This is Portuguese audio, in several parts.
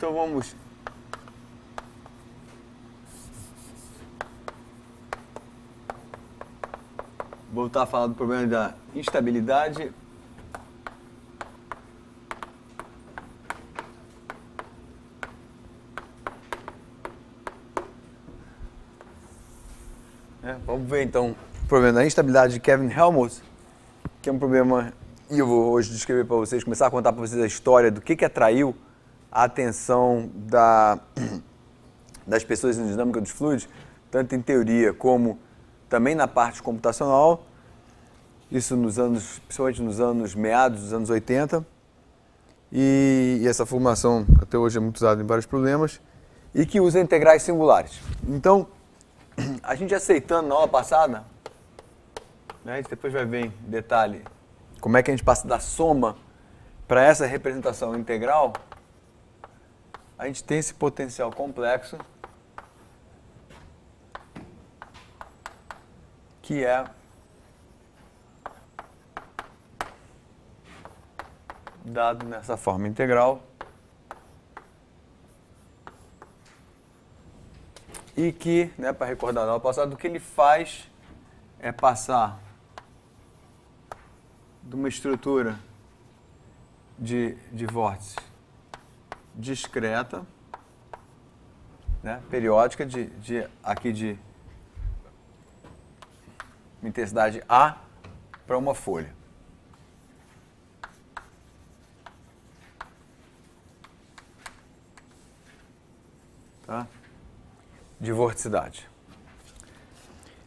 Então vamos voltar a falar do problema da instabilidade. Vamos ver então o problema da instabilidade de Kevin Helmholtz, que é um problema, e eu vou hoje descrever para vocês, começar a contar para vocês a história do que atraiu a atenção das pessoas em dinâmica dos fluidos, tanto em teoria como também na parte computacional, isso principalmente nos anos meados dos anos 80, e essa formação até hoje é muito usada em vários problemas, e que usa integrais singulares. Então, a gente aceitando na aula passada, né, a gente depois vai ver em detalhe como é que a gente passa da soma para essa representação integral, a gente tem esse potencial complexo que é dado nessa forma integral e que, né, para recordar na aula passada, o que ele faz é passar de uma estrutura de vórtice discreta, né, periódica, aqui de intensidade A para uma folha. Tá? De vorticidade.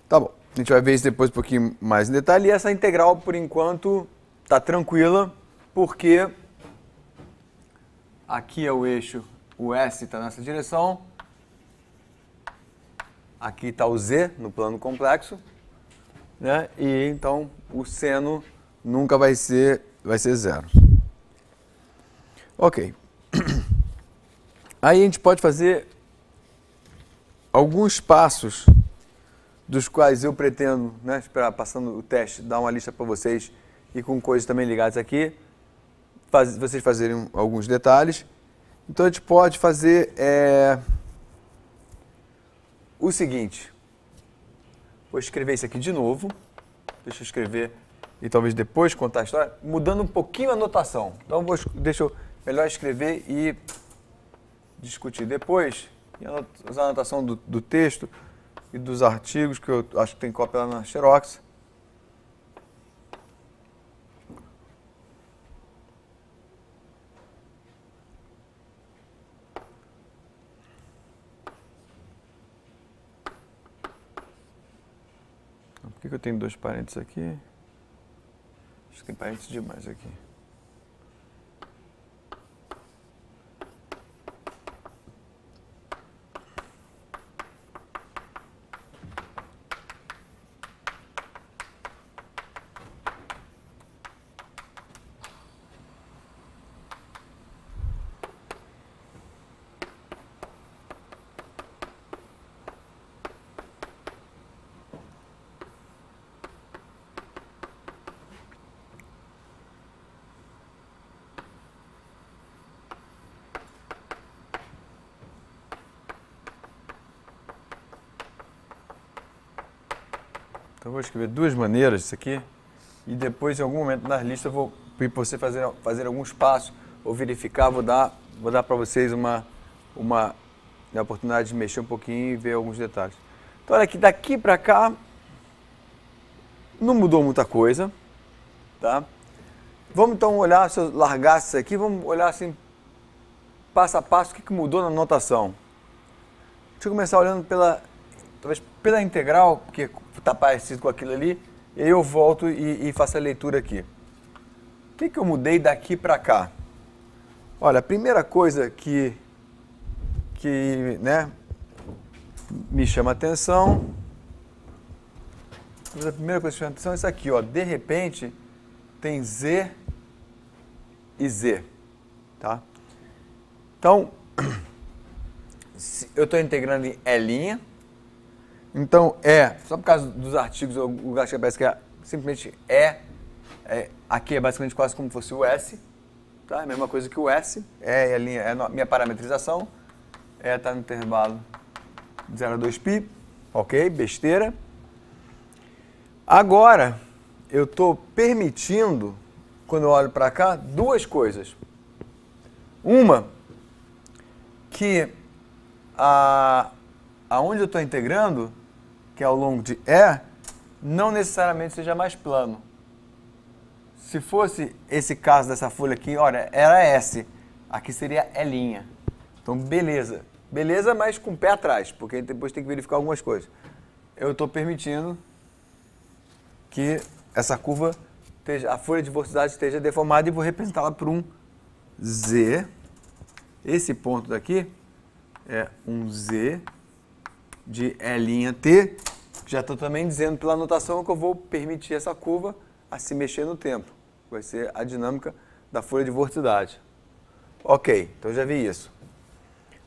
Tá bom, a gente vai ver isso depois um pouquinho mais em detalhe. E essa integral, por enquanto, está tranquila, porque aqui é o eixo, o S está nessa direção, aqui está o Z no plano complexo, né? E então o seno nunca vai ser zero. Ok. Aí a gente pode fazer alguns passos dos quais eu pretendo, né, esperar passando o teste, dar uma lista para vocês e com coisas também ligadas aqui, vocês fazerem alguns detalhes. Então a gente pode fazer o seguinte, vou escrever isso aqui de novo, deixa eu escrever e talvez depois contar a história, mudando um pouquinho a notação. Então deixa eu melhor escrever e discutir depois, e usar a anotação do texto e dos artigos, que eu acho que tem cópia lá na Xerox. Por que eu tenho dois parênteses aqui? Acho que tem parênteses demais aqui. Então eu vou escrever duas maneiras isso aqui e depois em algum momento na lista eu vou pedir para você fazer alguns passos ou verificar, vou dar para vocês uma oportunidade de mexer um pouquinho e ver alguns detalhes. Então olha aqui, daqui para cá não mudou muita coisa, tá? Vamos então olhar, se eu largasse isso aqui, vamos olhar assim passo a passo o que mudou na notação. Deixa eu começar olhando talvez pela integral, porque está parecido com aquilo ali, e aí eu volto e faço a leitura aqui. O que eu mudei daqui para cá? Olha, a primeira coisa que né, me chama a atenção, a primeira coisa que chama a atenção é isso aqui, ó, de repente tem Z e Z, tá? Então, eu estou integrando em E', então só por causa dos artigos, o acho que parece que simplesmente aqui é basicamente quase como se fosse o S, tá? É a mesma coisa que o S, é a minha parametrização, está no intervalo de 0 a 2π, ok, besteira. Agora, eu estou permitindo, quando eu olho para cá, duas coisas. Uma, que aonde eu estou integrando, que é ao longo de E, não necessariamente seja mais plano. Se fosse esse caso dessa folha aqui, olha, era S, aqui seria E'. Então, beleza. Beleza, mas com o pé atrás, porque depois tem que verificar algumas coisas. Eu estou permitindo que essa curva, a folha de velocidade esteja deformada e vou representá-la por um Z. Esse ponto daqui é um Z de E'T, que já estou também dizendo pela notação que eu vou permitir essa curva a se mexer no tempo. Vai ser a dinâmica da folha de vorticidade. Ok, então já vi isso.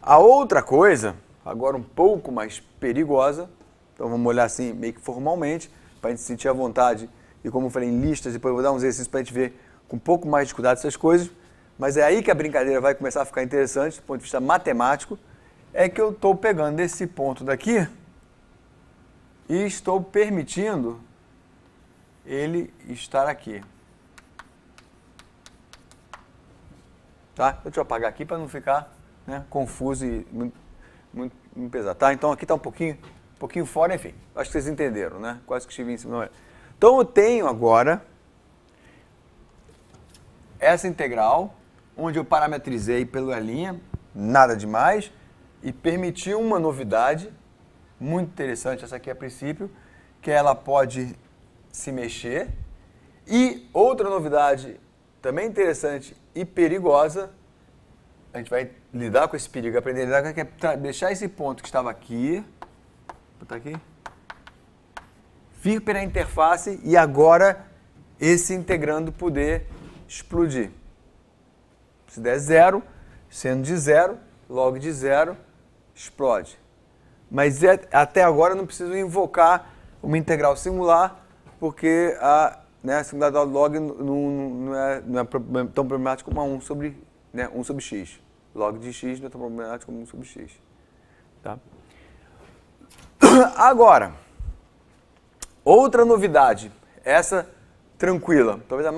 A outra coisa, agora um pouco mais perigosa, então vamos olhar assim meio que formalmente, para a gente sentir à vontade, e como eu falei em listas, depois eu vou dar uns exercícios para a gente ver com um pouco mais de cuidado essas coisas, mas é aí que a brincadeira vai começar a ficar interessante, do ponto de vista matemático, é que eu estou pegando esse ponto daqui e estou permitindo ele estar aqui. Tá? Deixa eu apagar aqui para não ficar, né, confuso e muito pesado. Tá? Então aqui está um pouquinho fora, enfim. Acho que vocês entenderam, né? Quase que estive em cima. Então eu tenho agora essa integral, onde eu parametrizei pelo E', nada demais, e permiti uma novidade muito interessante, essa aqui a princípio, que ela pode se mexer. E outra novidade também interessante e perigosa, a gente vai lidar com esse perigo, aprender a lidar com, que é deixar esse ponto que estava aqui, botar aqui, vir pela interface e agora esse integrando poder explodir. Se der zero, sendo de zero, log de zero, explode. Mas até agora eu não preciso invocar uma integral singular, porque a singularidade log não é tão problemática como a 1 sobre, 1 sobre x. Log de x não é tão problemático como 1 sobre x. Tá? Agora, outra novidade, essa tranquila, talvez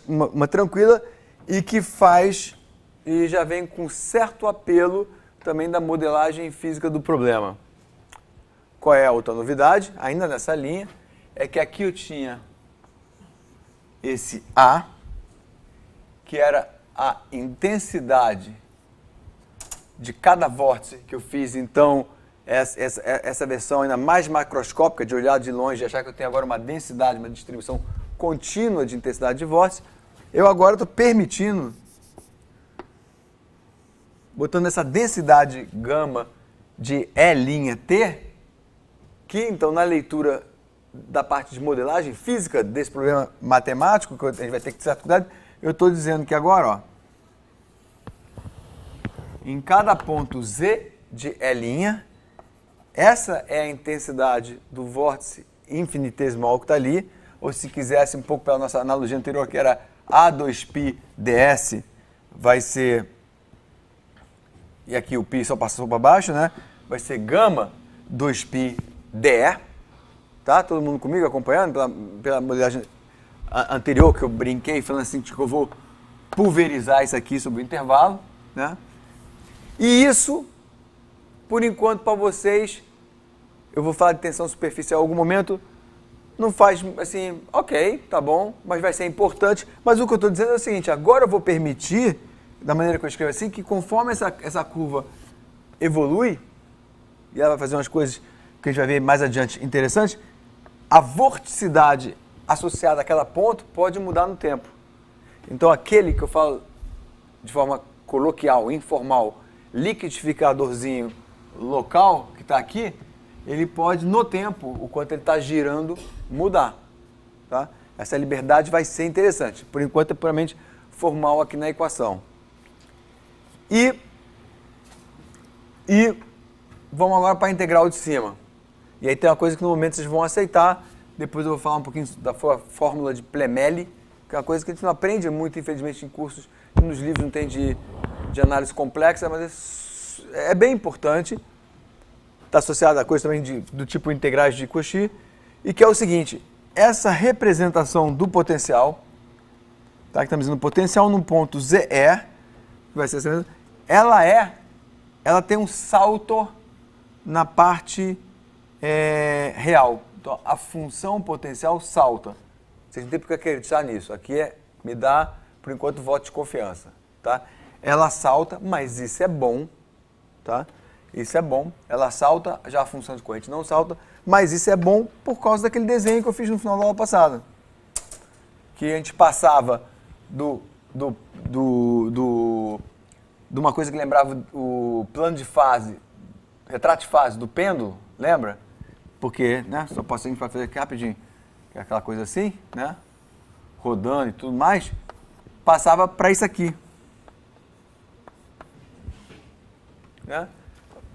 uma tranquila e que faz e já vem com certo apelo também da modelagem física do problema. Qual é a outra novidade? Ainda nessa linha, é que aqui eu tinha esse A, que era a intensidade de cada vórtice que eu fiz, então, essa versão ainda mais macroscópica, de olhar de longe e achar que eu tenho agora uma densidade, uma distribuição contínua de intensidade de vórtice, eu agora estou permitindo, botando essa densidade gama de E'T, que então na leitura da parte de modelagem física desse problema matemático, que a gente vai ter que ter certo cuidado, eu estou dizendo que agora, ó, em cada ponto Z de E', essa é a intensidade do vórtice infinitesimal que está ali, ou se quisesse um pouco pela nossa analogia anterior, que era A2π ds, vai ser, e aqui o π só passou para baixo, né? Vai ser gama 2π dE, tá? Todo mundo comigo acompanhando pela modelagem anterior que eu brinquei, falando assim que eu vou pulverizar isso aqui sobre o intervalo, né? E isso, por enquanto, para vocês, eu vou falar de tensão superficial em algum momento, não faz assim, ok, tá bom, mas vai ser importante. Mas o que eu estou dizendo é o seguinte, agora eu vou permitir, da maneira que eu escrevo assim, que conforme essa curva evolui, e ela vai fazer umas coisas que a gente vai ver mais adiante interessantes, a vorticidade associada àquela ponto pode mudar no tempo. Então aquele que eu falo de forma coloquial, informal, liquidificadorzinho local, que está aqui, ele pode, no tempo, o quanto ele está girando, mudar. Tá? Essa liberdade vai ser interessante. Por enquanto é puramente formal aqui na equação. E vamos agora para a integral de cima. E aí tem uma coisa que no momento vocês vão aceitar, depois eu vou falar um pouquinho da fórmula de Plemeli, que é uma coisa que a gente não aprende muito, infelizmente, em cursos, e nos livros não tem de análise complexa, mas é bem importante. Está associado a coisa também do tipo integrais de Cauchy, e que é o seguinte, essa representação do potencial, tá, que estamos dizendo potencial num ponto ZE, que vai ser assim, ela tem um salto na parte real. Então, a função potencial salta. Vocês não tem porque acreditar nisso. Aqui me dá, por enquanto, voto de confiança. Tá? Ela salta, mas isso é bom. Tá? Isso é bom. Ela salta, já a função de corrente não salta, mas isso é bom por causa daquele desenho que eu fiz no final da aula passada. Que a gente passava de uma coisa que lembrava o plano de fase, retrato de fase do pêndulo, lembra? Porque, né, só posso fazer aqui rapidinho, que é aquela coisa assim, né, rodando e tudo mais, passava para isso aqui, né,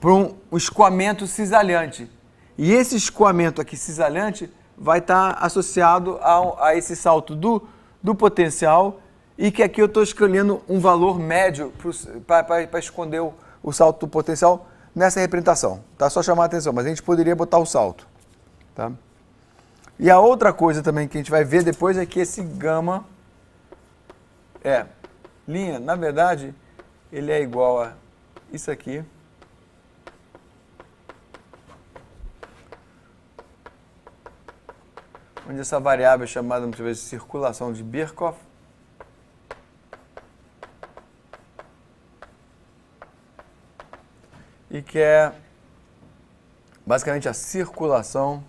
para um escoamento cisalhante. E esse escoamento aqui cisalhante vai estar associado a esse salto do potencial, e que aqui eu estou escolhendo um valor médio para esconder o salto do potencial nessa representação. Tá? Só chamar a atenção, mas a gente poderia botar o salto. Tá? E a outra coisa também que a gente vai ver depois é que esse gama linha, na verdade, ele é igual a isso aqui. Onde essa variável é chamada muitas vezes de circulação de Birkhoff. E que é basicamente a circulação.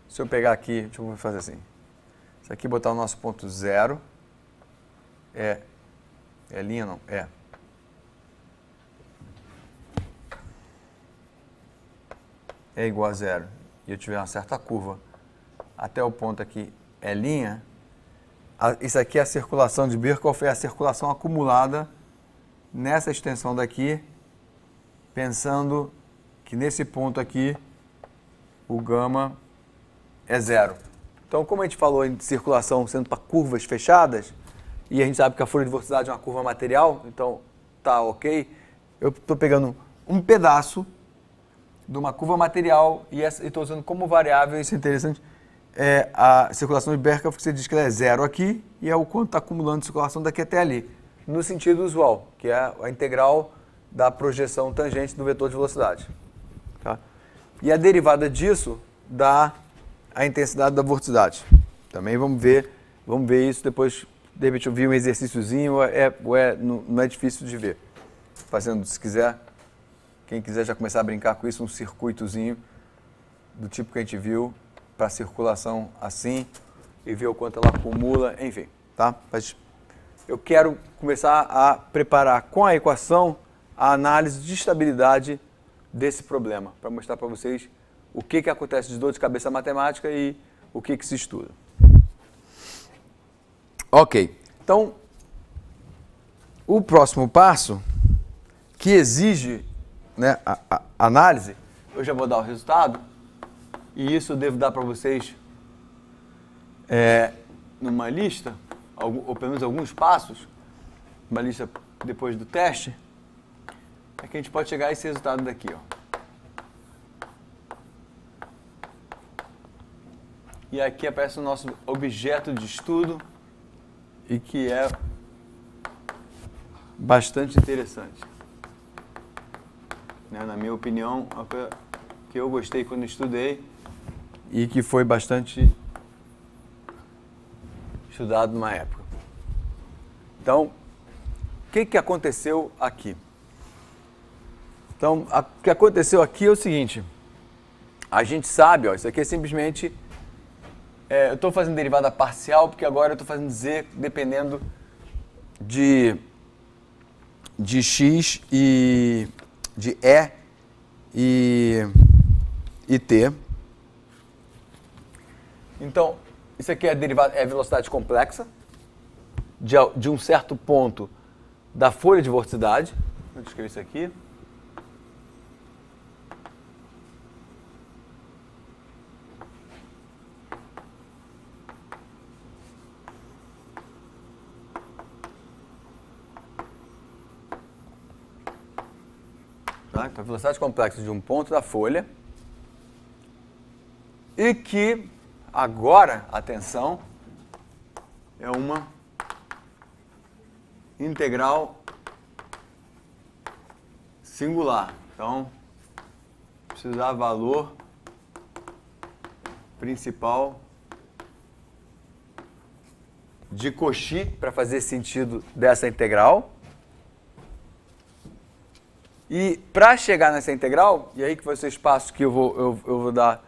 Se eu pegar aqui, deixa eu fazer assim. Isso aqui botar o nosso ponto zero. É linha não? É igual a zero. E eu tiver uma certa curva até o ponto aqui é linha. Isso aqui é a circulação de Birkhoff, é a circulação acumulada nessa extensão daqui, pensando que nesse ponto aqui o gama é zero. Então, como a gente falou em circulação sendo para curvas fechadas, e a gente sabe que a folha de velocidade é uma curva material, então tá ok, eu estou pegando um pedaço de uma curva material e estou usando como variável, isso é interessante, a circulação de Birkhoff, que você diz que ela é zero aqui, e é o quanto está acumulando de circulação daqui até ali, no sentido usual, que é a integral da projeção tangente do vetor de velocidade. Tá? E a derivada disso dá a intensidade da vorticidade. Também vamos ver isso depois, de repente eu vi um exercíciozinho, não é difícil de ver. Fazendo, se quiser, quem quiser já começar a brincar com isso, um circuitozinho do tipo que a gente viu para circulação assim, e ver o quanto ela acumula, enfim, tá? Mas eu quero começar a preparar com a equação a análise de estabilidade desse problema, para mostrar para vocês o que acontece de dor de cabeça matemática e o que se estuda. Ok, então, o próximo passo, que exige, né, a análise, eu já vou dar o resultado, e isso eu devo dar para vocês numa lista, ou pelo menos alguns passos, uma lista depois do teste, é que a gente pode chegar a esse resultado daqui, ó. E aqui aparece o nosso objeto de estudo, e que é bastante interessante. Né? Na minha opinião, uma coisa que eu gostei quando estudei, e que foi bastante estudado numa época. Então, o que aconteceu aqui? Então, o que aconteceu aqui é o seguinte, a gente sabe, ó, isso aqui é simplesmente, eu estou fazendo derivada parcial, porque agora eu estou fazendo z dependendo de x e de e t. Então, isso aqui é derivada, é velocidade complexa de um certo ponto da folha de vorticidade. Vou escrever isso aqui. tá? Então, a velocidade complexa de um ponto da folha e que agora, atenção, é uma integral singular. Então, preciso dar valor principal de Cauchy para fazer sentido dessa integral. E para chegar nessa integral, e aí que vai ser o espaço que eu vou dar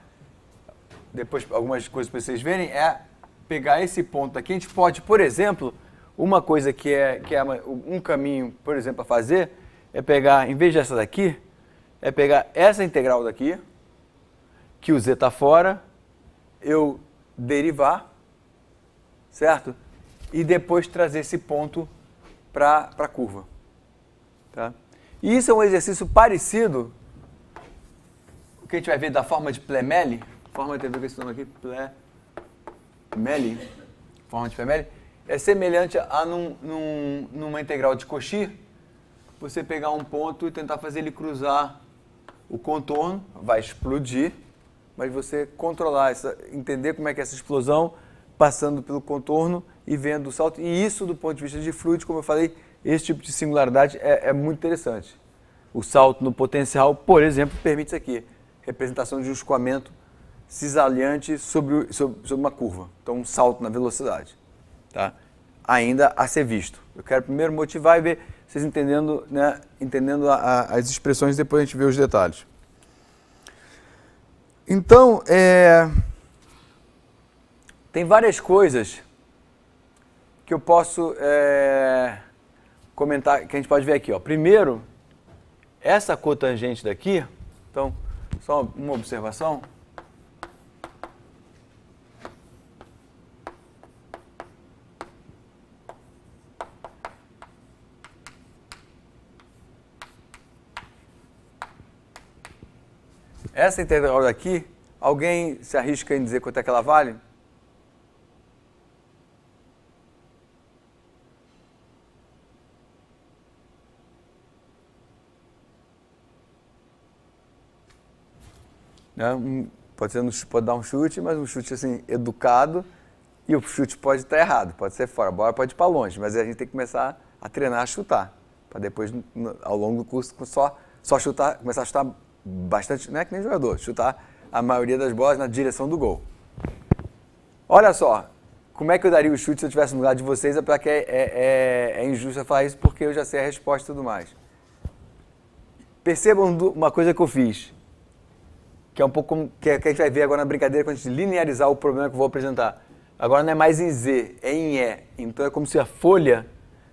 depois algumas coisas para vocês verem, é pegar esse ponto aqui. A gente pode, por exemplo, uma coisa que é um caminho, por exemplo, a fazer, é pegar, em vez dessa daqui, é pegar essa integral daqui, que o z está fora, eu derivar, certo? E depois trazer esse ponto para a curva. Tá? E isso é um exercício parecido, o que a gente vai ver da forma de Plemeli, forma de ver esse nome aqui, Plemeli, forma de Plemeli, é semelhante a numa integral de Cauchy, você pegar um ponto e tentar fazer ele cruzar o contorno, vai explodir, mas você controlar, entender como é que é essa explosão, passando pelo contorno e vendo o salto. E isso, do ponto de vista de fluidos, como eu falei, esse tipo de singularidade é muito interessante. O salto no potencial, por exemplo, permite isso aqui, representação de um escoamento cisalhante sobre uma curva. Então, um salto na velocidade. Tá? Ainda a ser visto. Eu quero primeiro motivar e ver vocês entendendo, né, as expressões, depois a gente vê os detalhes. Então, tem várias coisas que eu posso comentar, que a gente pode ver aqui. Ó. Primeiro, essa cotangente daqui, então, só uma observação. Essa integral daqui, alguém se arrisca em dizer quanto é que ela vale? Né? Pode dar um chute, mas um chute assim, educado, e o chute pode estar errado, pode ser fora, a bola pode ir para longe, mas a gente tem que começar a treinar a chutar, para depois, ao longo do curso, só chutar, começar a chutar bastante, não é que nem jogador, chutar a maioria das bolas na direção do gol. Olha só, como é que eu daria o chute se eu estivesse no lugar de vocês, apesar que é injusto eu falar isso porque eu já sei a resposta e tudo mais. Percebam uma coisa que eu fiz, que é um pouco como que a gente vai ver agora na brincadeira, quando a gente linearizar o problema que eu vou apresentar. Agora não é mais em Z, é em E. Então é como se a folha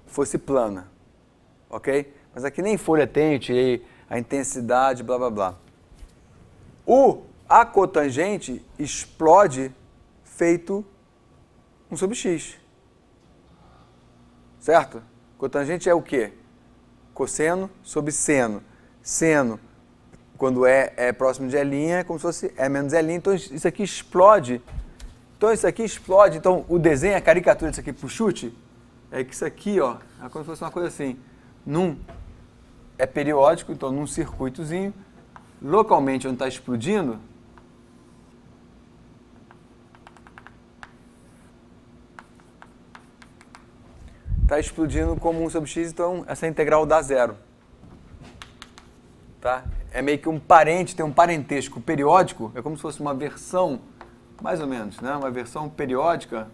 fosse plana. Ok? Mas aqui nem folha tem, eu tirei a intensidade, blá blá blá. A cotangente explode feito um sobre x. Certo? Cotangente é o quê? Cosseno sobre seno. Seno, quando é próximo de E', é como se fosse E menos E', então isso aqui explode. Então isso aqui explode, então o desenho, a caricatura disso aqui pro chute, é que isso aqui, ó, é como se fosse uma coisa assim, é periódico, então num circuitozinho, localmente onde está explodindo, está explodindo como 1 sobre x, então essa integral dá zero. Tá? É meio que um parente, tem um parentesco periódico, é como se fosse uma versão, mais ou menos, né? Uma versão periódica,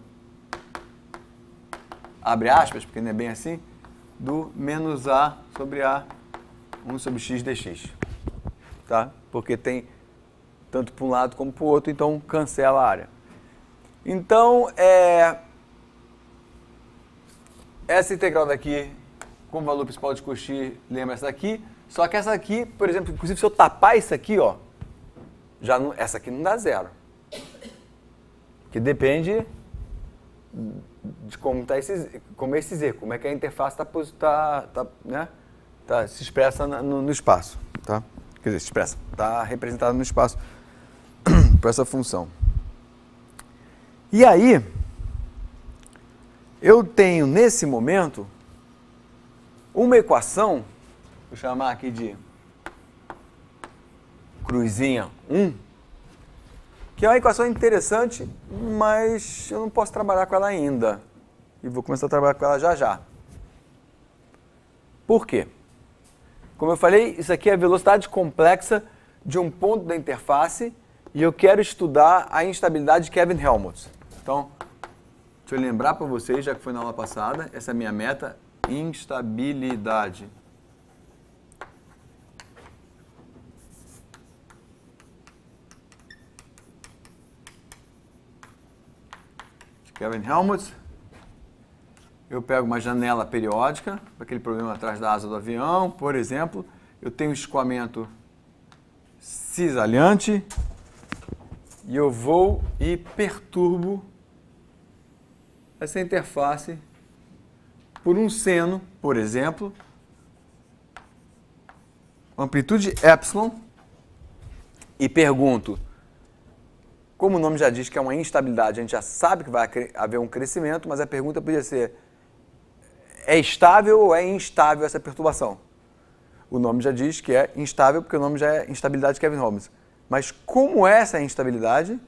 abre aspas, porque não é bem assim, do menos a sobre a 1 sobre x dx. Tá? Porque tem tanto para um lado como para o outro, então cancela a área. Então, essa integral daqui, como valor principal de Cauchy, lembra essa daqui, só que essa aqui, por exemplo, inclusive se eu tapar isso aqui, ó, essa aqui não dá zero. Que depende de como está como é esse Z, como é que a interface se expressa no espaço. Tá? Quer dizer, se expressa, está representada no espaço por essa função. E aí, eu tenho nesse momento uma equação, vou chamar aqui de cruzinha 1, que é uma equação interessante, mas eu não posso trabalhar com ela ainda. E vou começar a trabalhar com ela já já. Por quê? Como eu falei, isso aqui é a velocidade complexa de um ponto da interface e eu quero estudar a instabilidade de Kelvin-Helmholtz. Então, deixa eu lembrar para vocês, já que foi na aula passada, essa é a minha meta, instabilidade. Kelvin-Helmholtz. Eu pego uma janela periódica, aquele problema atrás da asa do avião, por exemplo. Eu tenho um escoamento cisalhante e eu vou e perturbo essa interface por um seno, por exemplo, amplitude epsilon, e pergunto, como o nome já diz que é uma instabilidade, a gente já sabe que vai haver um crescimento, mas a pergunta podia ser, é estável ou é instável essa perturbação? O nome já diz que é instável, porque o nome já é instabilidade de Kelvin-Helmholtz. Mas como é essa instabilidade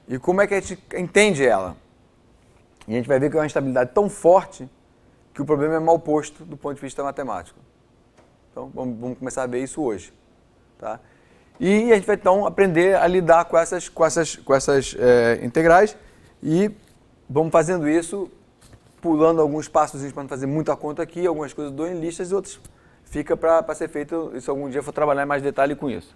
e como é que a gente entende ela? E a gente vai ver que é uma instabilidade tão forte que o problema é mal posto do ponto de vista matemático. Então, vamos começar a ver isso hoje. Tá? E a gente vai, então, aprender a lidar com essas integrais e vamos fazendo isso, pulando alguns passos para não fazer muita conta aqui, algumas coisas dou em listas e outras fica para ser feito, se algum dia for trabalhar em mais detalhe com isso.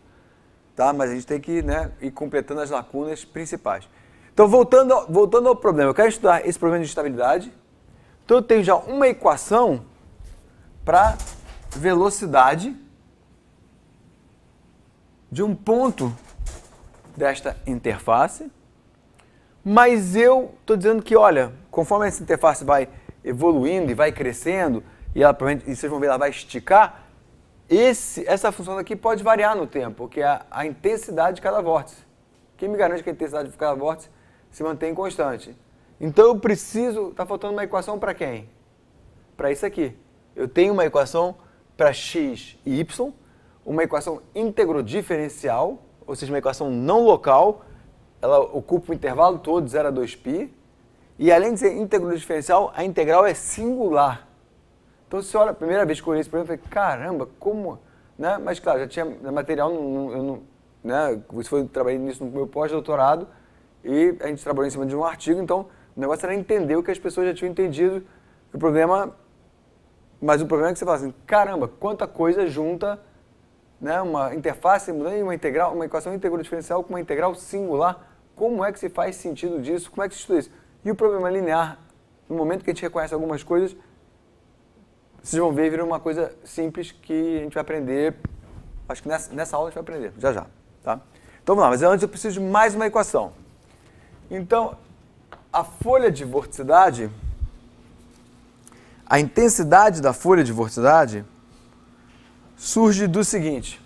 Tá? Mas a gente tem que, né, ir completando as lacunas principais. Então, voltando ao problema, eu quero estudar esse problema de instabilidade. Então, eu tenho já uma equação para velocidade de um ponto desta interface, mas eu estou dizendo que, olha, conforme essa interface vai evoluindo e vai crescendo, e vocês vão ver, ela vai esticar, essa função aqui pode variar no tempo, que é a intensidade de cada vórtice. Quem me garante que a intensidade de cada vórtice se mantém constante? Então eu preciso, está faltando uma equação para quem? Para isso aqui. Eu tenho uma equação para x e y, uma equação íntegro-diferencial, ou seja, uma equação não local, ela ocupa o intervalo todo de 0 a 2π, e além de ser íntegro-diferencial, a integral é singular. Então, se olha, a primeira vez que eu olhei esse problema, eu falei, caramba, como? Né? Mas, claro, já tinha material, eu não, né? Isso foi, trabalhei nisso no meu pós-doutorado, e a gente trabalhou em cima de um artigo, então o negócio era entender o que as pessoas já tinham entendido, o problema, mas o problema é que você fala assim, caramba, quanta coisa junta, né, uma interface, uma integral, uma equação íntegro-diferencial com uma integral singular, como é que se faz sentido disso, como é que se estuda isso? E o problema linear, no momento que a gente reconhece algumas coisas, vocês vão ver, vira uma coisa simples que a gente vai aprender, acho que nessa aula a gente vai aprender, já já. Tá? Então vamos lá, mas antes eu preciso de mais uma equação. Então, a folha de vorticidade, a intensidade da folha de vorticidade surge do seguinte.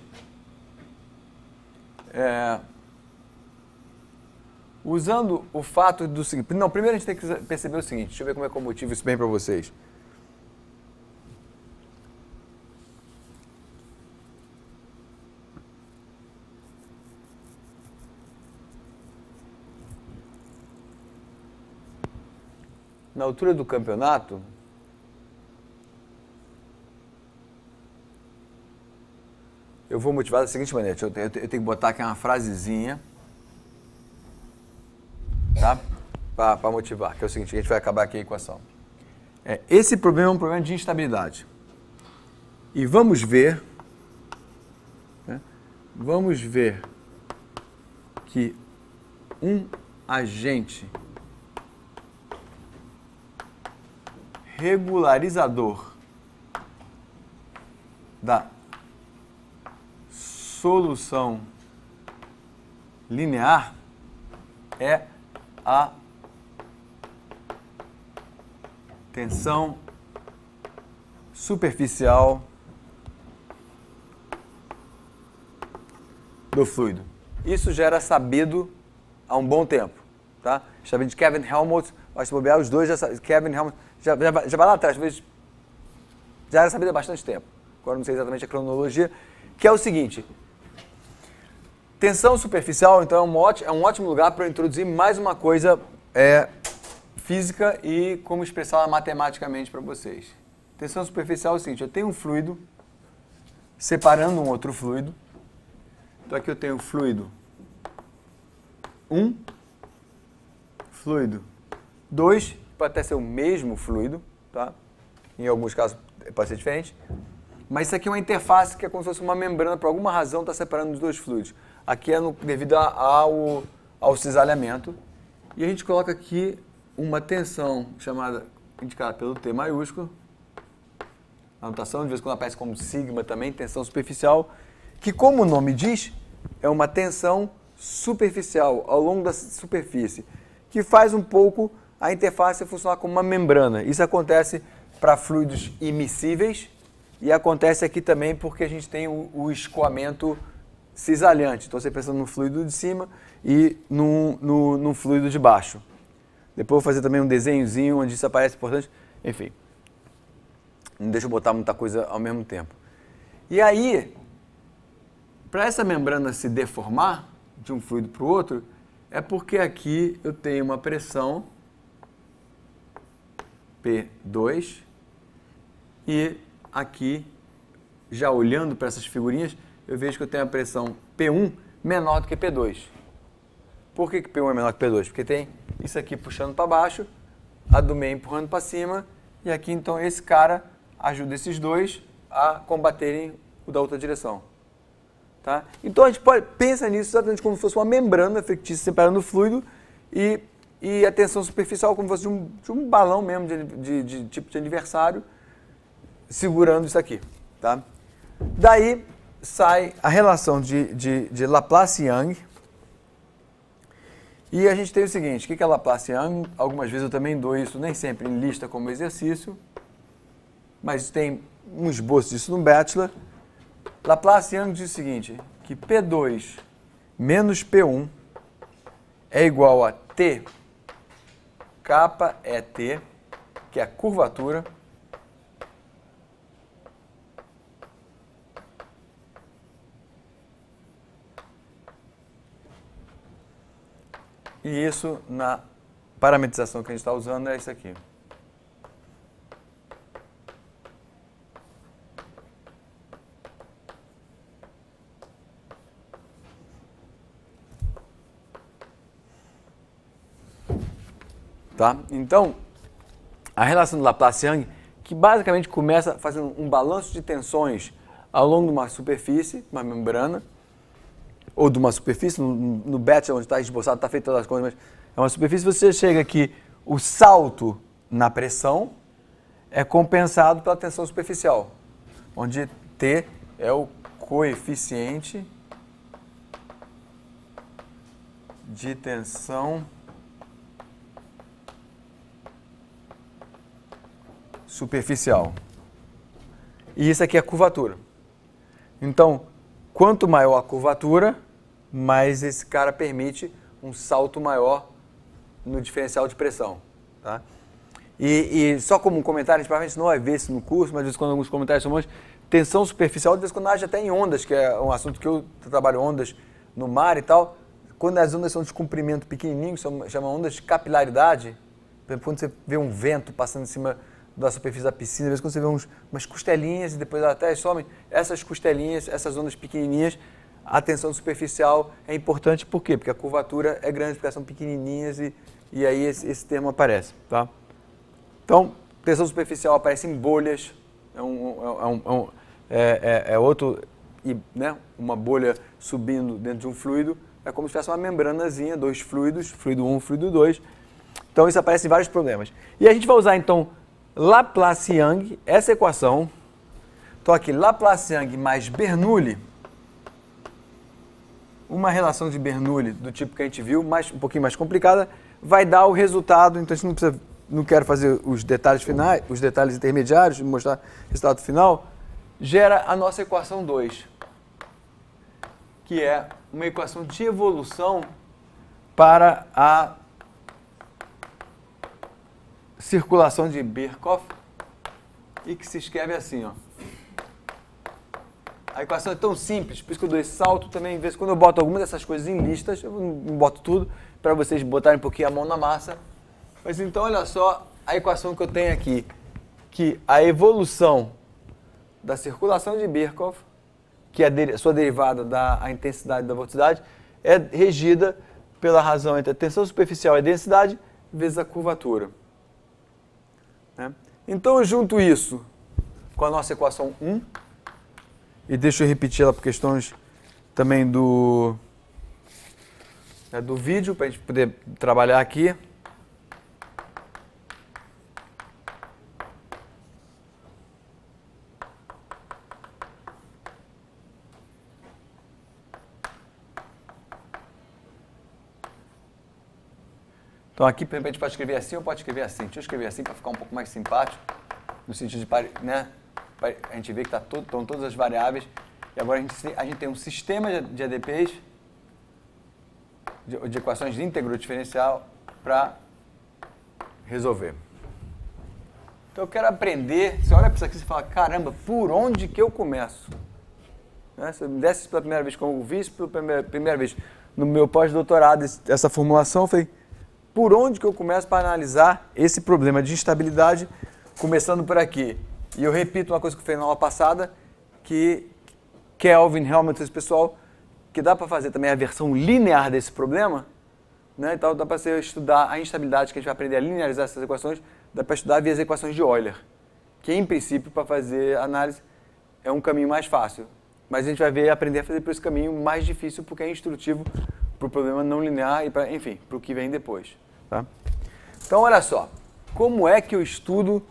Usando o fato do seguinte... Não, primeiro a gente tem que perceber o seguinte, deixa eu ver como é que eu motivo isso bem para vocês. Na altura do campeonato, eu vou motivar da seguinte maneira, eu tenho que botar aqui uma frasezinha, tá? Para motivar, que é o seguinte, a gente vai acabar aqui a equação. Esse problema é um problema de instabilidade. E vamos ver, né? Vamos ver que um agente regularizador da solução linear é a tensão superficial do fluido. Isso já era sabido há um bom tempo, tá? Sabido de Kelvin-Helmholtz, acho que bobear os dois já sabem, Kelvin-Helmholtz já vai lá atrás, talvez já era sabido há bastante tempo. Agora não sei exatamente a cronologia, que é o seguinte. Tensão superficial, então, é um ótimo lugar para eu introduzir mais uma coisa física e como expressá-la matematicamente para vocês. Tensão superficial é o seguinte, eu tenho um fluido separando um outro fluido. Então aqui eu tenho fluido 1, fluido 2, pode até ser o mesmo fluido, tá? Em alguns casos pode ser diferente. Mas isso aqui é uma interface que é como se fosse uma membrana, por alguma razão está separando os dois fluidos. Aqui é devido ao cisalhamento. E a gente coloca aqui uma tensão indicada pelo T maiúsculo. A notação, de vez em quando aparece como sigma também, tensão superficial, que, como o nome diz, é uma tensão superficial, ao longo da superfície, que faz um pouco a interface funcionar como uma membrana. Isso acontece para fluidos immiscíveis e acontece aqui também porque a gente tem o escoamento cisalhante. Então, você pensa no fluido de cima e no fluido de baixo. Depois eu vou fazer também um desenhozinho onde isso aparece importante. Enfim, não deixa eu botar muita coisa ao mesmo tempo. E aí, para essa membrana se deformar de um fluido para o outro, é porque aqui eu tenho uma pressão P2 e aqui, já olhando para essas figurinhas, eu vejo que eu tenho a pressão P1 menor do que P2. Por que P1 é menor que P2? Porque tem isso aqui puxando para baixo, a do meio empurrando para cima, e aqui então esse cara ajuda esses dois a combaterem o da outra direção. Tá? Então a gente pensa nisso exatamente como se fosse uma membrana fictícia separando o fluido e a tensão superficial como se fosse de um balão mesmo de tipo de aniversário segurando isso aqui. Tá? Daí sai a relação de Laplace-Young. E a gente tem o seguinte, o que é Laplace-Young? Algumas vezes eu também dou isso, nem sempre em lista como exercício, mas tem um esboço disso no Bachelor. Laplace-Young diz o seguinte, que P2 menos P1 é igual a T, kappa é T, que é a curvatura, e isso, na parametrização que a gente está usando, é isso aqui. Tá? Então, a relação do Laplace-Young, que basicamente começa fazendo um balanço de tensões ao longo de uma superfície, uma membrana, ou de uma superfície, no Bachelor, onde está esboçado, está feito todas as coisas, mas é uma superfície, você chega aqui, o salto na pressão é compensado pela tensão superficial, onde T é o coeficiente de tensão superficial. E isso aqui é a curvatura. Então, quanto maior a curvatura, mais esse cara permite um salto maior no diferencial de pressão. Tá? E só como um comentário, a gente provavelmente não vai ver isso no curso, mas de vez em quando alguns comentários são bons. Tensão superficial, de vez em quando age até em ondas, que é um assunto que eu trabalho, ondas no mar e tal. Quando as ondas são de comprimento pequenininho, chama ondas de capilaridade. Por exemplo, quando você vê um vento passando em cima da superfície da piscina, às vezes quando você vê umas costelinhas e depois elas até somem, essas costelinhas, essas ondas pequenininhas, a tensão superficial é importante, por quê? Porque a curvatura é grande, porque elas são pequenininhas e aí esse termo aparece. Tá? Então, tensão superficial aparece em bolhas, né? Uma bolha subindo dentro de um fluido, é como se tivesse uma membranazinha, dois fluidos, fluido 1, fluido 2. Então, isso aparece em vários problemas. E a gente vai usar, então, Laplace-Young, essa equação. Então aqui, Laplace-Young mais Bernoulli, uma relação de Bernoulli do tipo que a gente viu, um pouquinho mais complicada, vai dar o resultado. Então a gente não quero fazer os detalhes finais, os detalhes intermediários, mostrar o resultado final. Gera a nossa equação 2, que é uma equação de evolução para a circulação de Birkhoff e que se escreve assim, ó. A equação é tão simples, por isso que eu dou esse salto também. Às vezes, quando eu boto algumas dessas coisas em listas, eu não boto tudo, para vocês botarem um pouquinho a mão na massa. Mas então, olha só a equação que eu tenho aqui, que a evolução da circulação de Birkhoff, que é a sua derivada da intensidade da vorticidade, é regida pela razão entre a tensão superficial e a densidade vezes a curvatura. Né? Então, eu junto isso com a nossa equação 1, e deixa eu repetir ela por questões também do vídeo, para a gente poder trabalhar aqui. Então aqui, de repente, pode escrever assim ou pode escrever assim. Deixa eu escrever assim para ficar um pouco mais simpático, no sentido de, né, a gente vê que estão todas as variáveis. E agora a gente tem um sistema de ADPs, de equações de íntegro diferencial, para resolver. Então eu quero aprender, você olha para isso aqui e fala, caramba, por onde que eu começo? Né? Se eu me desse pela primeira vez, como eu vi isso pela primeira vez no meu pós-doutorado, essa formulação, eu falei, por onde que eu começo para analisar esse problema de instabilidade, começando por aqui. E eu repito uma coisa que eu falei na aula passada, que Kelvin, Helmholtz, esse pessoal, que dá para fazer também a versão linear desse problema, né? Então dá para você estudar a instabilidade, que a gente vai aprender a linearizar essas equações, dá para estudar via as equações de Euler, que em princípio para fazer análise é um caminho mais fácil, mas a gente vai aprender a fazer por esse caminho mais difícil, porque é instrutivo para o problema não linear e para, enfim, para o que vem depois. Tá? Então olha só, como é que eu estudo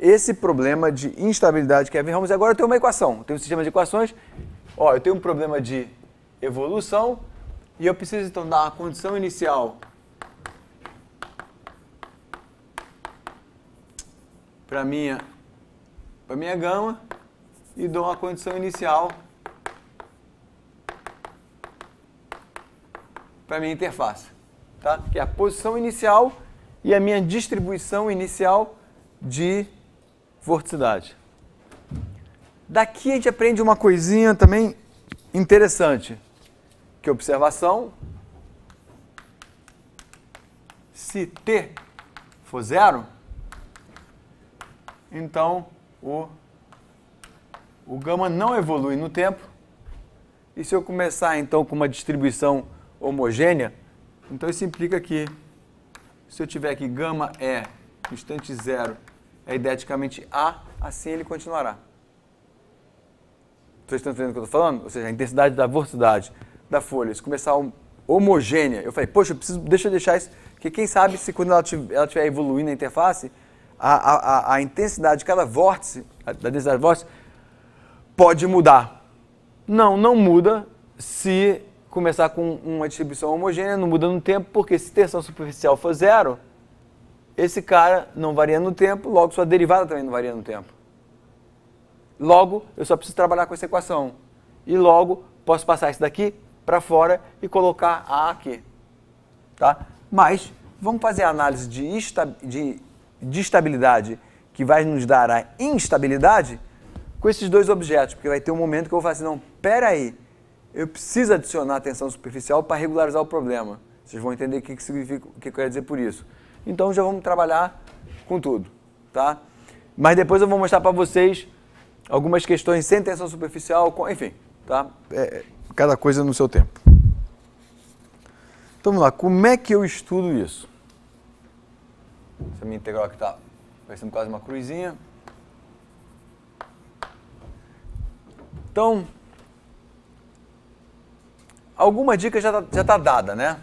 esse problema de instabilidade que é Helmholtz? Agora eu tenho uma equação, eu tenho um sistema de equações, ó, eu tenho um problema de evolução e eu preciso então dar uma condição inicial para minha gama e dou uma condição inicial para minha interface, tá? Que é a posição inicial e a minha distribuição inicial de vorticidade. Daqui a gente aprende uma coisinha também interessante, que é observação. Se T for zero, então o gama não evolui no tempo. E se eu começar então com uma distribuição homogênea, então isso implica que se eu tiver aqui gama é no instante zero é ideticamente A, assim ele continuará. Vocês estão entendendo o que eu estou falando? Ou seja, a intensidade da vorticidade da folha, se começar homogênea, eu falei, poxa, deixa eu deixar isso, porque quem sabe se quando ela estiver evoluindo a interface, a intensidade de cada vórtice, da densidade do vórtice, pode mudar. Não muda se começar com uma distribuição homogênea, não muda no tempo, porque se tensão superficial for zero, esse cara não varia no tempo, logo sua derivada também não varia no tempo. Logo, eu só preciso trabalhar com essa equação. E logo, posso passar isso daqui para fora e colocar A aqui. Tá? Mas, vamos fazer a análise de estabilidade que vai nos dar a instabilidade com esses dois objetos, porque vai ter um momento que eu vou falar assim, não, peraí, eu preciso adicionar a tensão superficial para regularizar o problema. Vocês vão entender o que significa, o que eu quero dizer por isso. Então já vamos trabalhar com tudo, tá? Mas depois eu vou mostrar para vocês algumas questões sem tensão superficial, enfim, tá? Cada coisa no seu tempo. Então vamos lá, como é que eu estudo isso? Essa minha integral aqui está parecendo quase uma cruzinha. Então, alguma dica já tá dada, né?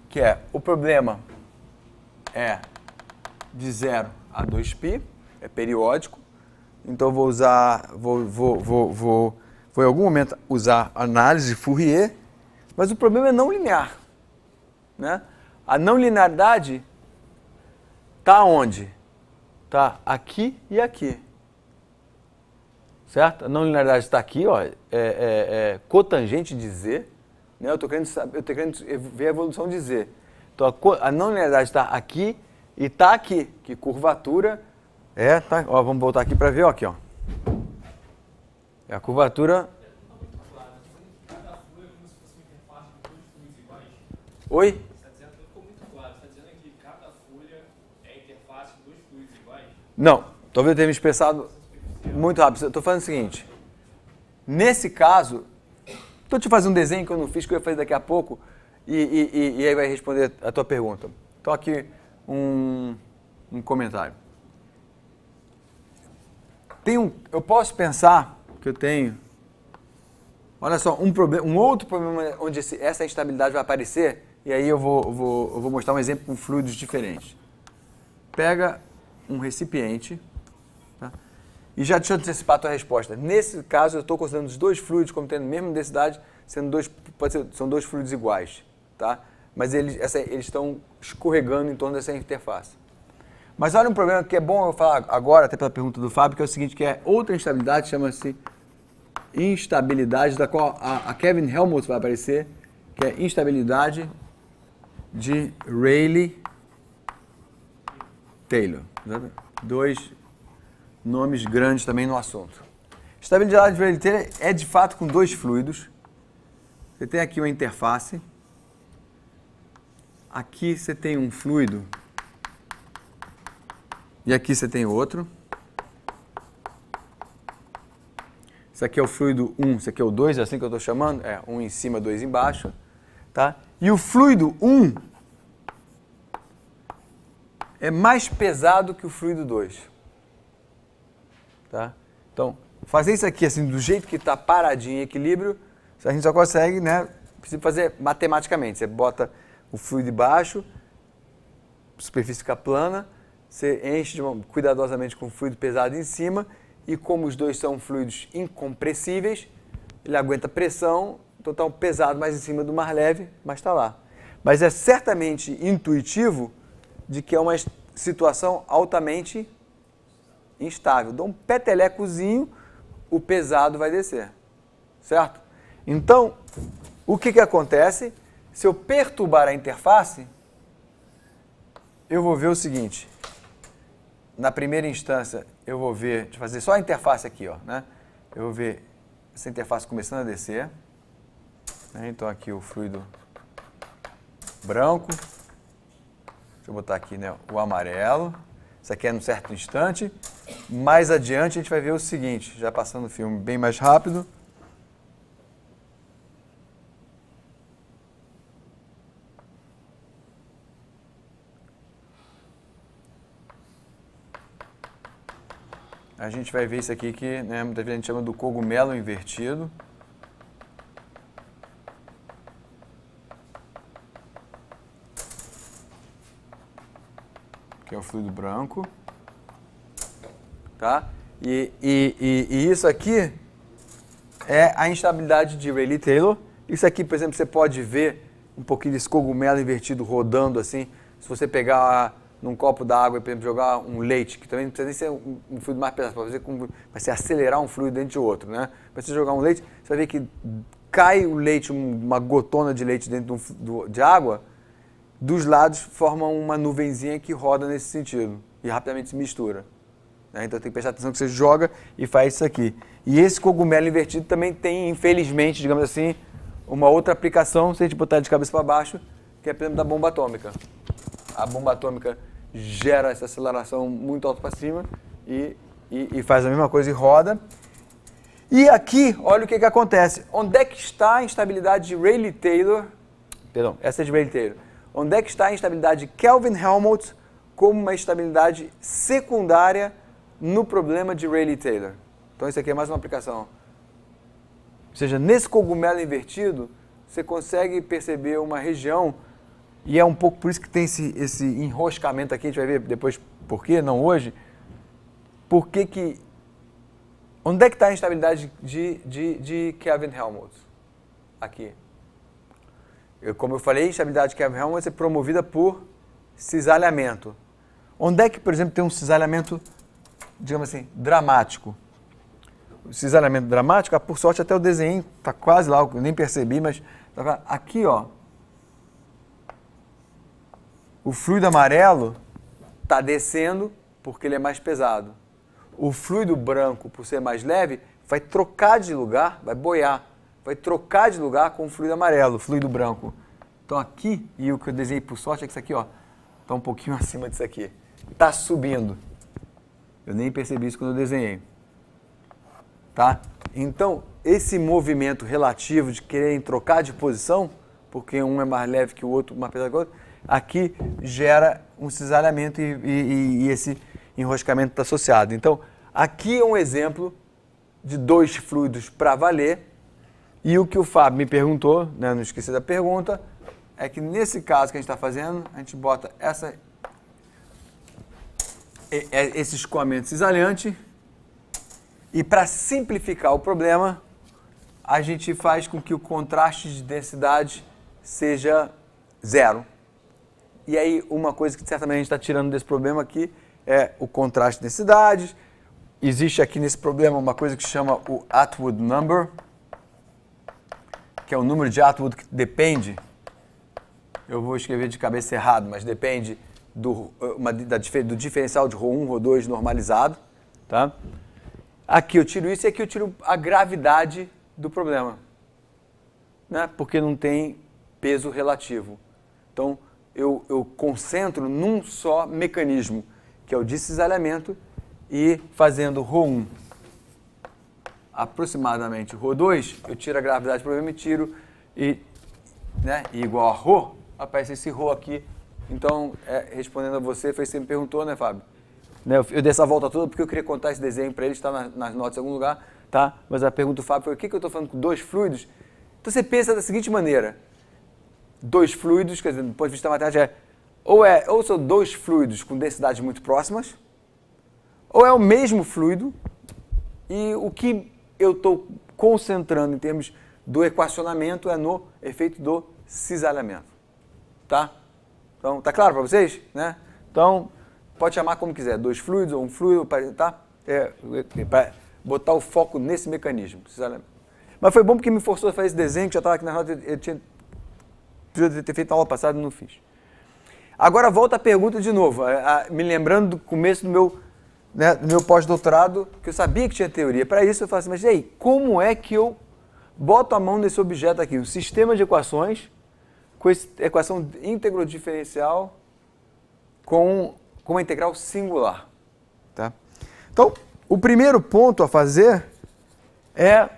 Que é, o problema é de 0 a 2π, é periódico. Então eu vou usar, vou em algum momento usar análise de Fourier, mas o problema é não linear, né? A não linearidade está onde? Está aqui e aqui. Certo? A não linearidade está aqui, ó, cotangente de Z, né? Eu estou querendo ver a evolução de Z. Então a não linearidade está aqui e está aqui, que curvatura tá, ó, vamos voltar aqui para ver, ó, aqui, ó. A curvatura... Cada folha é como se fosse uma interface de dois fluidos iguais. Oi? Você está dizendo, não ficou muito claro, você está dizendo que cada folha é a interface de dois fluidos iguais? Não, talvez eu tenha me expressado muito rápido. Estou falando o seguinte, nesse caso, estou te fazendo um desenho que eu não fiz, que eu ia fazer daqui a pouco, e aí vai responder a tua pergunta. Então aqui um comentário. Eu posso pensar que eu tenho, olha só, um outro problema onde essa instabilidade vai aparecer, e aí eu vou mostrar um exemplo com fluidos diferentes. Pega um recipiente, tá? E já deixa eu antecipar a tua resposta. Nesse caso, eu estou considerando os dois fluidos como tendo a mesma densidade, são dois fluidos iguais, tá? Mas eles estão escorregando em torno dessa interface. Mas olha um problema que é bom eu falar agora, até pela pergunta do Fábio, que é o seguinte, que é outra instabilidade, chama-se instabilidade, da qual a Kevin Helmholtz vai aparecer, que é instabilidade de Rayleigh-Taylor. Dois nomes grandes também no assunto. Estabilidade de Rayleigh-Taylor é de fato com dois fluidos. Você tem aqui uma interface. Aqui você tem um fluido. E aqui você tem outro. Esse aqui é o fluido 1, esse aqui é o 2, é assim que eu estou chamando? É, 1 em cima, 2 embaixo. Tá? E o fluido 1 é mais pesado que o fluido 2. Tá? Então, fazer isso aqui assim, do jeito que está paradinho em equilíbrio, a gente só consegue, né? Precisa fazer matematicamente. Você bota o fluido embaixo, a superfície fica plana, você enche cuidadosamente com o fluido pesado em cima, e como os dois são fluidos incompressíveis, ele aguenta pressão, então está pesado mais em cima do mar leve, mas está lá. Mas é certamente intuitivo de que é uma situação altamente instável. Dá um petelecozinho, o pesado vai descer, certo? Então, o que acontece? Se eu perturbar a interface, eu vou ver o seguinte. Na primeira instância, eu vou ver, deixa eu fazer só a interface aqui, ó, né? Eu vou ver essa interface começando a descer. Né? Então aqui o fluido branco. Deixa eu botar aqui, né, o amarelo. Isso aqui é num certo instante. Mais adiante a gente vai ver o seguinte, já passando o filme bem mais rápido. A gente vai ver isso aqui que, né, muitas vezes a gente chama do cogumelo invertido. Que é o fluido branco. Tá? E isso aqui é a instabilidade de Rayleigh-Taylor. Isso aqui, por exemplo, você pode ver um pouquinho desse cogumelo invertido rodando assim. Se você pegar num copo d'água e, por exemplo, jogar um leite, que também não precisa nem ser um fluido mais pesado, vai ser acelerar um fluido dentro de outro, né? Para você jogar um leite, você vai ver que cai o leite, uma gotona de leite dentro de água, dos lados formam uma nuvenzinha que roda nesse sentido e rapidamente se mistura. Né? Então tem que prestar atenção que você joga e faz isso aqui. E esse cogumelo invertido também tem, infelizmente, digamos assim, uma outra aplicação, se a gente botar de cabeça para baixo, que é, por exemplo, da bomba atômica. A bomba atômica gera essa aceleração muito alta para cima e faz a mesma coisa e roda. E aqui, olha o que acontece. Onde é que está a instabilidade de Rayleigh-Taylor? Perdão, essa é de Rayleigh-Taylor. Onde é que está a instabilidade de Kelvin-Helmholtz como uma estabilidade secundária no problema de Rayleigh-Taylor? Então isso aqui é mais uma aplicação. Ou seja, nesse cogumelo invertido, você consegue perceber uma região. E é um pouco por isso que tem esse enroscamento aqui, a gente vai ver depois por quê, não hoje. Onde é que está a instabilidade de Kelvin-Helmholtz? Aqui. Como eu falei, a instabilidade de Kelvin-Helmholtz é promovida por cisalhamento. Onde é que, por exemplo, tem um cisalhamento, digamos assim, dramático? O cisalhamento dramático, por sorte até o desenho está quase lá, eu nem percebi, mas tá aqui, ó. O fluido amarelo está descendo porque ele é mais pesado. O fluido branco, por ser mais leve, vai trocar de lugar, vai boiar, vai trocar de lugar com o fluido amarelo, o fluido branco. Então aqui, e o que eu desenhei por sorte é que isso aqui, ó, está um pouquinho acima disso aqui. Está subindo. Eu nem percebi isso quando eu desenhei. Tá? Então, esse movimento relativo de quererem trocar de posição, porque um é mais leve que o outro, mais pesado que o outro, aqui gera um cisalhamento e esse enroscamento está associado. Então, aqui é um exemplo de dois fluidos para valer. E o que o Fábio me perguntou, né, não esqueci da pergunta, é que nesse caso que a gente está fazendo, a gente bota esse escoamento cisalhante e para simplificar o problema, a gente faz com que o contraste de densidade seja zero. E aí uma coisa que certamente a gente está tirando desse problema aqui é o contraste de densidade. Existe aqui nesse problema uma coisa que se chama o Atwood Number, que é o número de Atwood que depende, eu vou escrever de cabeça errado, mas depende do diferencial de ρ1, ρ2 normalizado. Tá? Aqui eu tiro isso e aqui eu tiro a gravidade do problema, né? Porque não tem peso relativo. Então, eu concentro num só mecanismo, que é o de cisalhamento, e fazendo ρ1 aproximadamente ρ2, eu tiro a gravidade do problema e tiro, né, igual a ρ, aparece esse ρ aqui. Então, respondendo a você, foi você me perguntou, né, Fábio? Né, eu dei essa volta toda porque eu queria contar esse desenho para ele, está nas notas em algum lugar, tá? Mas a pergunta do Fábio foi, o que eu estou falando com dois fluidos? Então, você pensa da seguinte maneira, dois fluidos, quer dizer, do ponto de vista matemático, ou são dois fluidos com densidades muito próximas, ou é o mesmo fluido, e o que eu estou concentrando em termos do equacionamento é no efeito do cisalhamento. Tá? Então, tá claro para vocês? Né? Então, pode chamar como quiser, dois fluidos ou um fluido, tá? Para botar o foco nesse mecanismo. Cisalhamento. Mas foi bom porque me forçou a fazer esse desenho, que já estava aqui na nota, eu tinha ter feito na aula passada e não fiz. Agora volta a pergunta de novo, me lembrando do começo do meu pós-doutorado, que eu sabia que tinha teoria. Para isso eu falei assim, mas e aí, como é que eu boto a mão nesse objeto aqui? Um sistema de equações, com equação íntegro diferencial com uma integral singular. Tá? Então, o primeiro ponto a fazer é,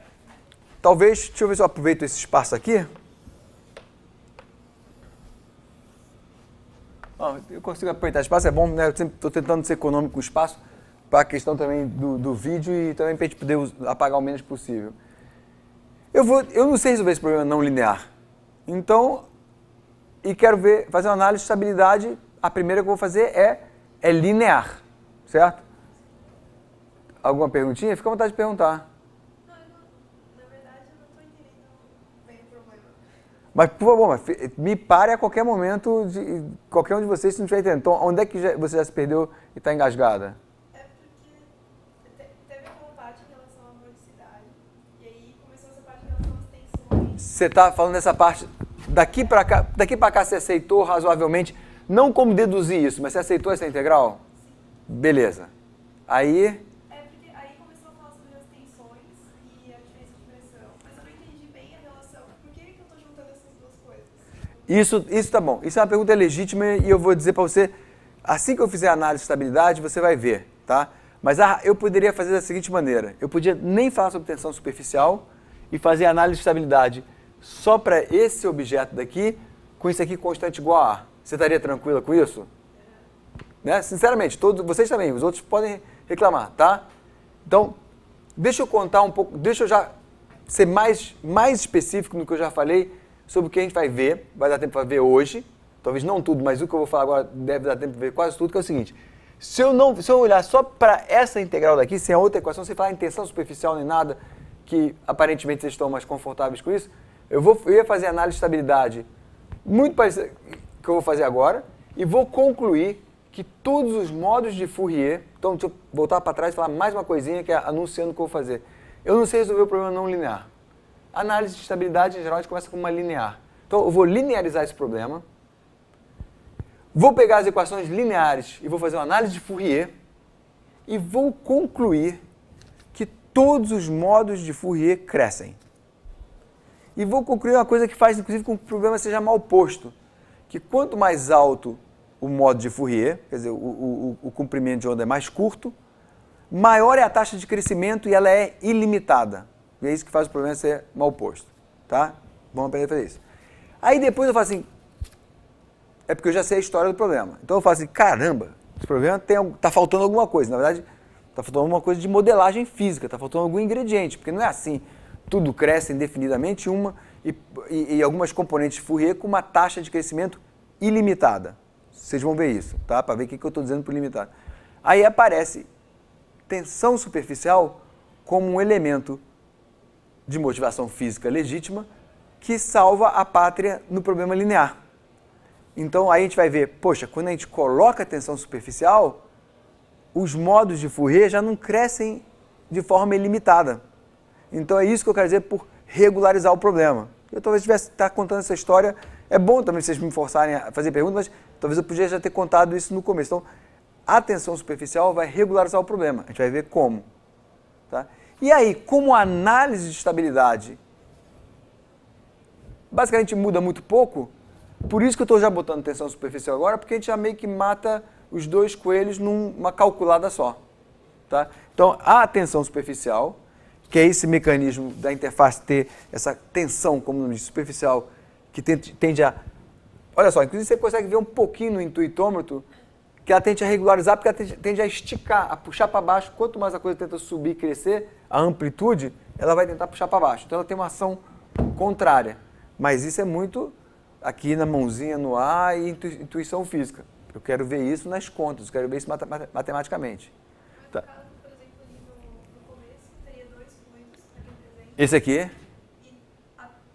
talvez, deixa eu ver se eu aproveito esse espaço aqui. Eu consigo aproveitar espaço, é bom, né? Eu sempre estou tentando ser econômico com o espaço, para a questão também do vídeo e também para a gente poder apagar o menos possível. Eu não sei resolver esse problema não linear. Então, e quero fazer uma análise de estabilidade, a primeira que eu vou fazer é linear, certo? Alguma perguntinha? Fica à vontade de perguntar. Não, na verdade eu não estou entendendo bem o problema. Mas, por favor, me pare a qualquer momento, qualquer um de vocês, se não estiver entendendo. Então, onde é que você já se perdeu e está engasgada? É porque teve aquela parte em relação à modicidade, e aí começou essa parte em relação às tensões. Você está falando dessa parte, daqui para cá você aceitou razoavelmente, não como deduzir isso, mas você aceitou essa integral? Sim. Beleza. Aí... porque aí começou a falar sobre as tensões e a diferença de pressão, mas eu não entendi bem a relação. Por que eu estou juntando essas duas coisas? Isso tá bom. Isso é uma pergunta legítima e eu vou dizer para você, assim que eu fizer a análise de estabilidade, você vai ver, tá? Mas eu poderia fazer da seguinte maneira, eu podia nem falar sobre tensão superficial e fazer a análise de estabilidade só para esse objeto daqui, com isso aqui constante igual a A. Você estaria tranquila com isso? Né? Sinceramente, todos vocês também, os outros podem reclamar, tá? Então, deixa eu contar um pouco, deixa eu já ser mais específico no que eu já falei sobre o que a gente vai ver, vai dar tempo para ver hoje, talvez não tudo, mas o que eu vou falar agora deve dar tempo para ver quase tudo, que é o seguinte, se eu olhar só para essa integral daqui, sem a outra equação, sem falar em tensão superficial nem nada, que aparentemente vocês estão mais confortáveis com isso, eu ia fazer análise de estabilidade muito parecida que eu vou fazer agora, e vou concluir que todos os modos de Fourier, então deixa eu voltar para trás e falar mais uma coisinha que é anunciando o que eu vou fazer. Eu não sei resolver o problema não linear. A análise de estabilidade, em geral, a gente começa com uma linear. Então eu vou linearizar esse problema, vou pegar as equações lineares e vou fazer uma análise de Fourier, e vou concluir que todos os modos de Fourier crescem. E vou concluir uma coisa que faz, inclusive, com que o problema seja mal posto, que quanto mais alto o modo de Fourier, quer dizer, o comprimento de onda é mais curto, maior é a taxa de crescimento e ela é ilimitada. E é isso que faz o problema ser mal posto. Tá? Vamos aprender a fazer isso. Aí depois eu falo assim, é porque eu já sei a história do problema. Então eu falo assim, caramba, esse problema está faltando alguma coisa. Na verdade, está faltando alguma coisa de modelagem física, está faltando algum ingrediente, porque não é assim, tudo cresce indefinidamente e algumas componentes de Fourier com uma taxa de crescimento ilimitada. Vocês vão ver isso, tá? Para ver o que eu estou dizendo por limitado. Aí aparece tensão superficial como um elemento de motivação física legítima que salva a pátria no problema linear. Então aí a gente vai ver, poxa, quando a gente coloca a tensão superficial, os modos de Fourier já não crescem de forma ilimitada. Então é isso que eu quero dizer por regularizar o problema. Eu talvez tivesse estar contando essa história, é bom também vocês me forçarem a fazer perguntas, mas talvez eu podia já ter contado isso no começo. Então, a tensão superficial vai regularizar o problema. A gente vai ver como. Tá? E aí, como a análise de estabilidade basicamente muda muito pouco, por isso que eu estou já botando tensão superficial agora, porque a gente já meio que mata os dois coelhos numa calculada só. Tá? Então, a tensão superficial, que é esse mecanismo da interface ter essa tensão, como no superficial, que tende a... Olha só, inclusive você consegue ver um pouquinho no intuitômetro que ela tende a regularizar, porque ela tende a esticar, a puxar para baixo. Quanto mais a coisa tenta subir e crescer, a amplitude, ela vai tentar puxar para baixo. Então ela tem uma ação contrária. Mas isso é muito aqui na mãozinha, no ar e intuição física. Eu quero ver isso nas contas, eu quero ver isso matematicamente. Tá. Por exemplo, ali no começo, teria dois fluidos aqui presentes. Esse aqui? E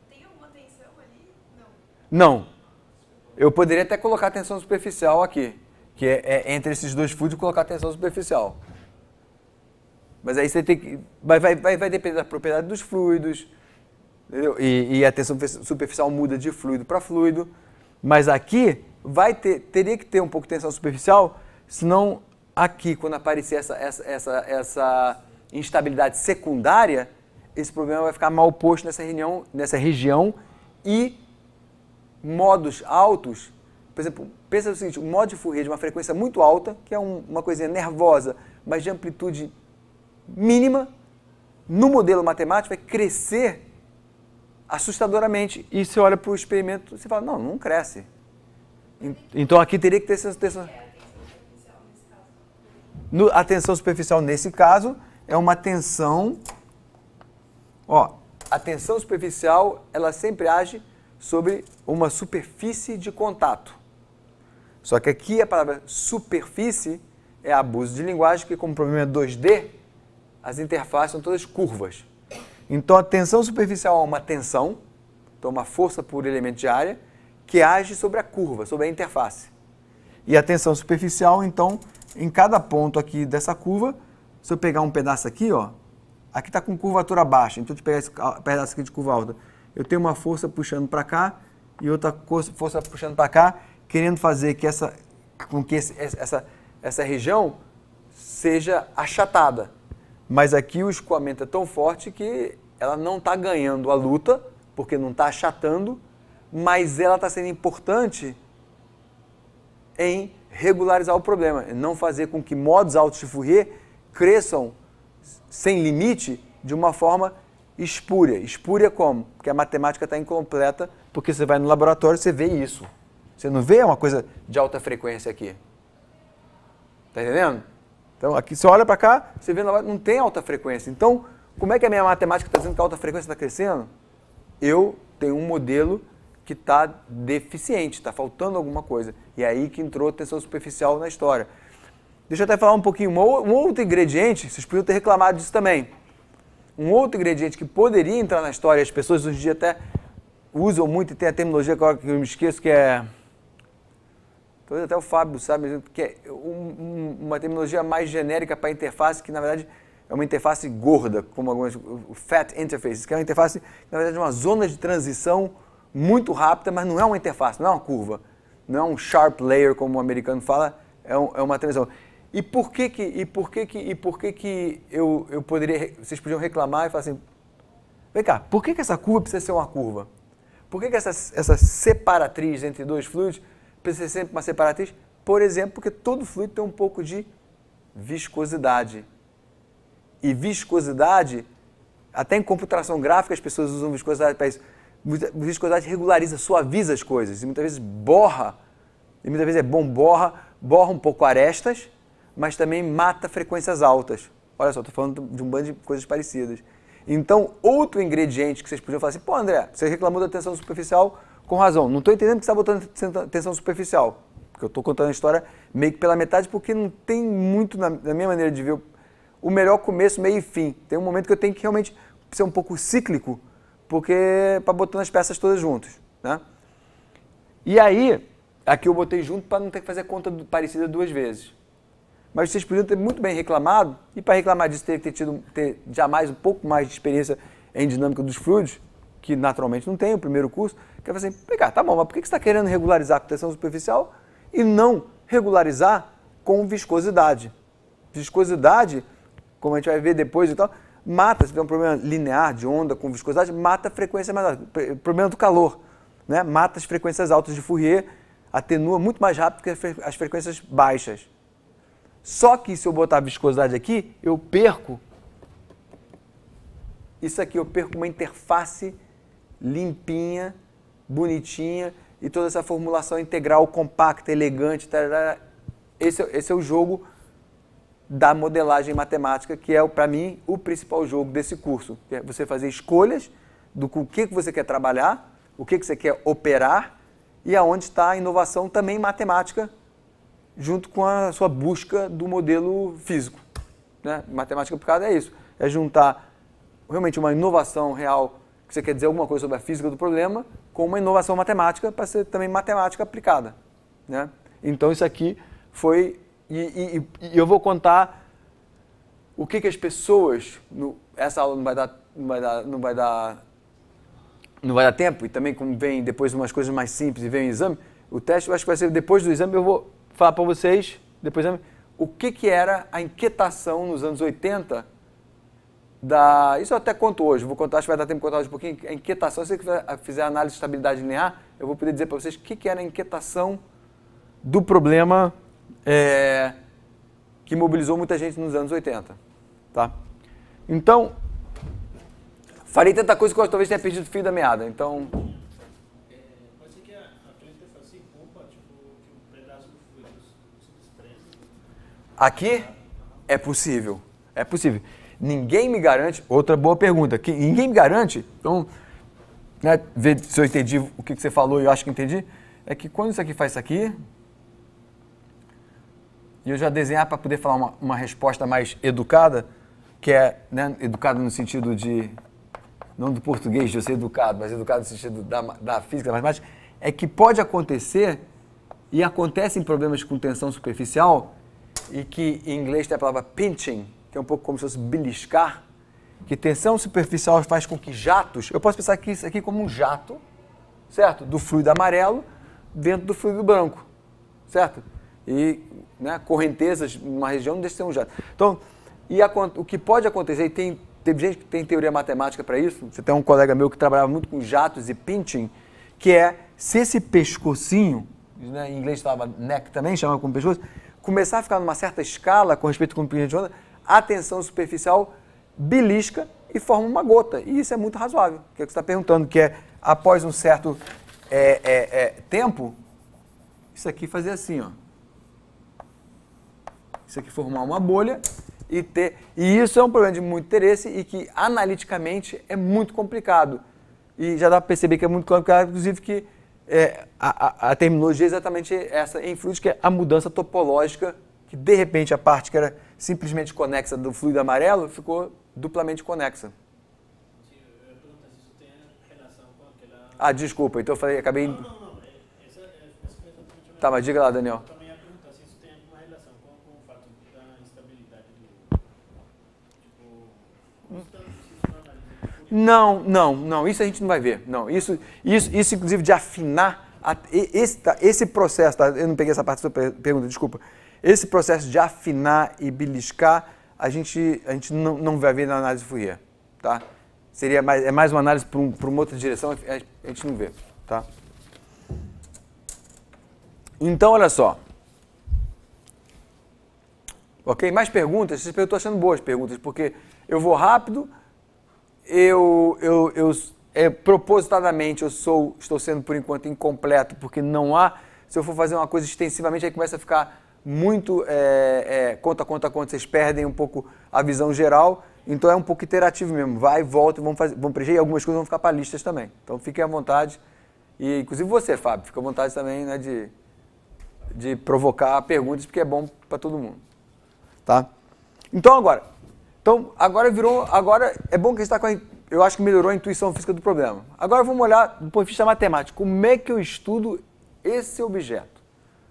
tem alguma tensão ali? Não. Não. Eu poderia até colocar tensão superficial aqui, que é entre esses dois fluidos colocar tensão superficial. Mas aí você tem que... Vai depender da propriedade dos fluidos, entendeu? E a tensão superficial muda de fluido para fluido. Mas aqui teria que ter um pouco de tensão superficial, senão aqui, quando aparecer essa instabilidade secundária, esse problema vai ficar mal posto nessa região e modos altos, por exemplo, pensa no seguinte, o modo de Fourier de uma frequência muito alta, que é uma coisinha nervosa, mas de amplitude mínima, no modelo matemático vai crescer assustadoramente. E você olha para o experimento e você fala, não cresce. Então aqui teria que ter essa tensão. A tensão superficial nesse caso é uma tensão... a tensão superficial, ela sempre age sobre uma superfície de contato. Só que aqui a palavra superfície é abuso de linguagem, porque como o problema é 2D, as interfaces são todas curvas. Então a tensão superficial é uma tensão, então uma força por elemento de área, que age sobre a curva, sobre a interface. E a tensão superficial, então, em cada ponto aqui dessa curva, se eu pegar um pedaço aqui, aqui está com curvatura baixa, então se eu pegar esse pedaço aqui de curva alta, eu tenho uma força puxando para cá e outra força puxando para cá, querendo fazer que essa região seja achatada. Mas aqui o escoamento é tão forte que ela não está ganhando a luta, porque não está achatando, mas ela está sendo importante em regularizar o problema, em não fazer com que modos altos de Fourier cresçam sem limite de uma forma espúria. Espúria como? Porque a matemática está incompleta, porque você vai no laboratório e você vê isso. Você não vê uma coisa de alta frequência aqui. Está entendendo? Então, aqui você olha para cá, você vê não tem alta frequência. Então, como é que a minha matemática está dizendo que a alta frequência está crescendo? Eu tenho um modelo que está deficiente, está faltando alguma coisa. E é aí que entrou a tensão superficial na história. Deixa eu até falar um pouquinho, um outro ingrediente, vocês podiam ter reclamado disso também. Um outro ingrediente que poderia entrar na história, as pessoas hoje em dia até usam muito, e tem a terminologia agora que eu me esqueço, que é... Talvez até o Fábio sabe, que é uma terminologia mais genérica para interface, que na verdade é uma interface gorda, como algumas, o Fat Interface, que é uma interface, na verdade, uma zona de transição muito rápida, mas não é uma interface, não é uma curva, não é um sharp layer, como o americano fala, é uma transição. E por que que eu poderia, vocês podiam reclamar e falar assim, vem cá, por que essa curva precisa ser uma curva? Por que essa separatriz entre dois fluidos precisa ser sempre uma separatriz? Por exemplo, porque todo fluido tem um pouco de viscosidade. E viscosidade, até em computação gráfica as pessoas usam viscosidade para isso. Viscosidade regulariza, suaviza as coisas. E muitas vezes borra, e muitas vezes é bom, borra um pouco arestas, mas também mata frequências altas. Olha só, estou falando de um bando de coisas parecidas. Então, outro ingrediente que vocês podiam falar assim, pô, André, você reclamou da tensão superficial com razão. Não estou entendendo que você está botando tensão superficial. Porque eu estou contando a história meio que pela metade, porque não tem muito, na minha maneira de ver, o melhor começo, meio e fim. Tem um momento que eu tenho que realmente ser um pouco cíclico, porque para botando as peças todas juntas, né? E aí, aqui eu botei junto para não ter que fazer conta parecida duas vezes. Mas vocês podiam ter muito bem reclamado, e para reclamar disso ter jamais um pouco mais de experiência em dinâmica dos fluidos, que naturalmente não tem, o primeiro curso, que é assim, cá, tá bom, mas por que você está querendo regularizar com tensão superficial e não regularizar com viscosidade? Viscosidade, como a gente vai ver depois e tal, mata, se tiver um problema linear de onda com viscosidade, mata a frequência mais alta. Problema do calor, né? Mata as frequências altas de Fourier, atenua muito mais rápido que as frequências baixas. Só que se eu botar a viscosidade aqui, eu perco isso aqui, eu perco uma interface limpinha, bonitinha, e toda essa formulação integral, compacta, elegante, tarará. Esse é o jogo da modelagem matemática, que é, para mim, o principal jogo desse curso. Que é você fazer escolhas do que você quer trabalhar, o que você quer operar, e aonde está a inovação também matemática, junto com a sua busca do modelo físico, né? Matemática aplicada é isso, é juntar realmente uma inovação real, que você quer dizer alguma coisa sobre a física do problema, com uma inovação matemática para ser também matemática aplicada, né? Então isso aqui foi, e eu vou contar o que as pessoas, essa aula não vai dar tempo, e também como vem depois umas coisas mais simples e vem o exame, o teste eu acho que vai ser depois do exame, eu vou falar para vocês, depois o que era a inquietação nos anos 80 isso eu até conto hoje, vou contar, acho que vai dar tempo de contar hoje um pouquinho, a inquietação, se você fizer análise de estabilidade linear, eu vou poder dizer para vocês o que era a inquietação do problema que mobilizou muita gente nos anos 80, tá? Então, farei tanta coisa que eu talvez tenha perdido o fio da meada, então... Pode ser que aquela interface rompa, tipo, que um pedaço do fluido se desprende. Aqui é possível, é possível. Ninguém me garante, outra boa pergunta, ninguém me garante, então, né, ver se eu entendi o que você falou e eu acho que entendi, é que quando isso aqui faz isso aqui, e eu já desenhar para poder falar uma resposta mais educada, que é, né, educada no sentido de, não do português de eu ser educado, mas educado no sentido da física, da matemática, é que pode acontecer, e acontece em problemas com tensão superficial, e que em inglês tem a palavra pinching, que é um pouco como se fosse beliscar, que tensão superficial faz com que jatos, eu posso pensar que isso aqui como um jato, certo? Do fluido amarelo dentro do fluido branco, certo? E, né, correntezas numa região não deixa de ser um jato. Então, o que pode acontecer, e teve gente que tem teoria matemática para isso, você tem um colega meu que trabalhava muito com jatos e pinching, que é, se esse pescocinho, né, em inglês falava neck também, chamava como pescoço, começar a ficar numa certa escala com respeito ao comprimento de onda, a tensão superficial belisca e forma uma gota. E isso é muito razoável. O que você está perguntando, que é, após um certo tempo, isso aqui fazer assim, ó. Isso aqui formar uma bolha e isso é um problema de muito interesse e que analiticamente é muito complicado. E já dá para perceber que é muito complicado, inclusive que a terminologia é exatamente essa em fluidos, que é a mudança topológica, que de repente a parte que era simplesmente conexa do fluido amarelo ficou duplamente conexa. Sim, eu ia perguntar se isso tem relação com aquela... Desculpa, então eu falei, acabei... Não. Essa foi exatamente a minha... Tá, mas diga lá, Daniel. Eu também ia perguntar se isso tem alguma relação com o fato da instabilidade do... Não, isso a gente não vai ver. Não, isso inclusive de afinar, esse processo, tá? Eu não peguei essa parte da sua pergunta, desculpa. Esse processo de afinar e beliscar, a gente não vai ver na análise Fourier, tá? É mais uma análise para uma outra direção, a gente não vê, tá? Então, olha só. Ok? Mais perguntas? Eu estou achando boas perguntas, porque eu vou rápido, propositadamente estou sendo, por enquanto, incompleto, porque não há... Se eu for fazer uma coisa extensivamente, aí começa a ficar muito conta, vocês perdem um pouco a visão geral, então é um pouco iterativo mesmo, vai e volta, vamos preencher, e algumas coisas vão ficar para listas também. Então fiquem à vontade, e inclusive você, Fábio, fica à vontade também, né, de provocar perguntas, porque é bom para todo mundo. Tá? Então agora é bom que a gente está com eu acho que melhorou a intuição física do problema. Agora vamos olhar do ponto de vista matemático, como é que eu estudo esse objeto,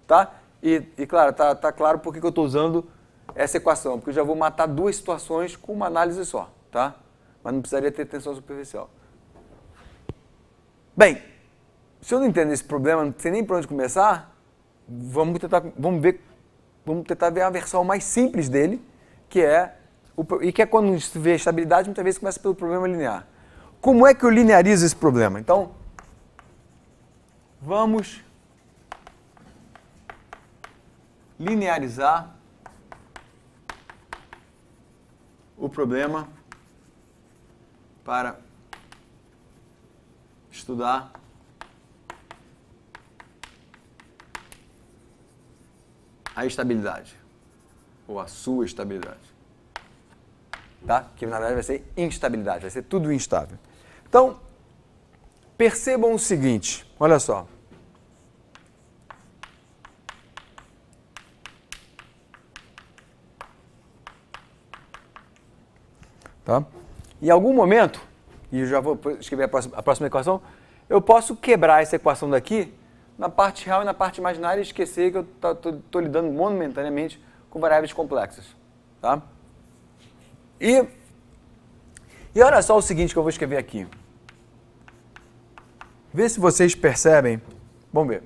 tá? E claro, tá claro por que eu estou usando essa equação, porque eu já vou matar duas situações com uma análise só, tá? Mas não precisaria ter tensão superficial. Bem, se eu não entendo esse problema, não sei nem por onde começar, vamos tentar ver a versão mais simples dele, que é quando se vê estabilidade, muitas vezes começa pelo problema linear. Como é que eu linearizo esse problema? Então, vamos linearizar o problema para estudar a estabilidade, ou a sua estabilidade. Tá? Que na verdade vai ser instabilidade, vai ser tudo instável. Então, percebam o seguinte, olha só. Tá? Em algum momento, e eu já vou escrever a próxima equação, eu posso quebrar essa equação daqui na parte real e na parte imaginária e esquecer que eu estou lidando momentaneamente com variáveis complexas. Tá? E olha só o seguinte que eu vou escrever aqui. Vê se vocês percebem. Vamos ver.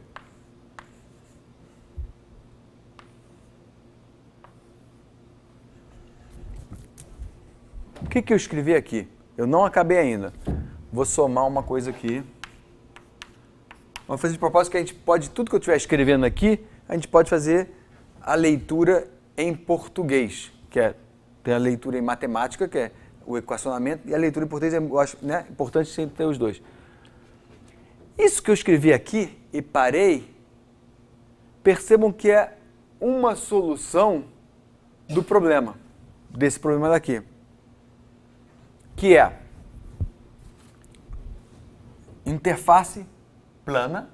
O que eu escrevi aqui? Eu não acabei ainda. Vou somar uma coisa aqui. Vamos fazer de propósito que a gente pode, tudo que eu estiver escrevendo aqui, a gente pode fazer a leitura em português, que é tem a leitura em matemática, que é o equacionamento, e a leitura em português, eu acho, né, importante sempre ter os dois. Isso que eu escrevi aqui e parei, percebam que é uma solução do problema, desse problema daqui, que é interface plana,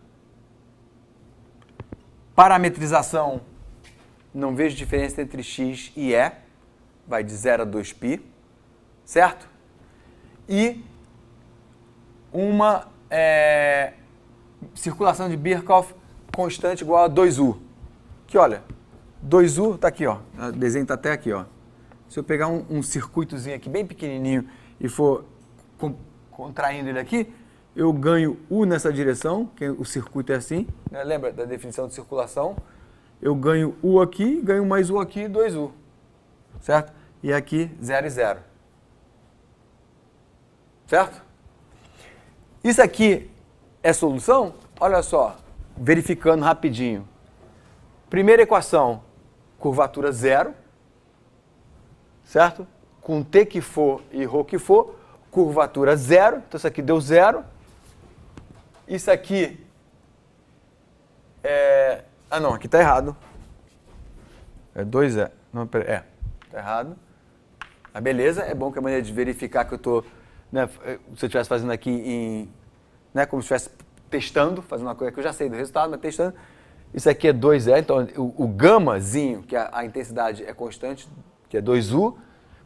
parametrização, não vejo diferença entre x e e, vai de 0 a 2π, certo? E uma circulação de Birkhoff constante igual a 2u. Que olha, 2u está aqui, ó, o desenho está até aqui, ó. Se eu pegar um circuitozinho aqui bem pequenininho e for contraindo ele aqui, eu ganho u nessa direção, que o circuito é assim, né? Lembra da definição de circulação? Eu ganho u aqui, ganho mais u aqui, 2u. Certo? E aqui 0 e 0. Certo? Isso aqui é solução? Olha só, verificando rapidinho. Primeira equação, curvatura 0, certo? Com t que for e ρ que for, curvatura 0, então isso aqui deu 0. Isso aqui é... Ah não, aqui está errado. É 2, não, pera, tá errado. Ah, beleza, é bom que é a maneira de verificar que eu estou, né, se eu estivesse fazendo aqui né, como se estivesse testando, fazendo uma coisa que eu já sei do resultado, mas testando. Isso aqui é 2E, então o gamazinho, que a intensidade é constante, que é 2U,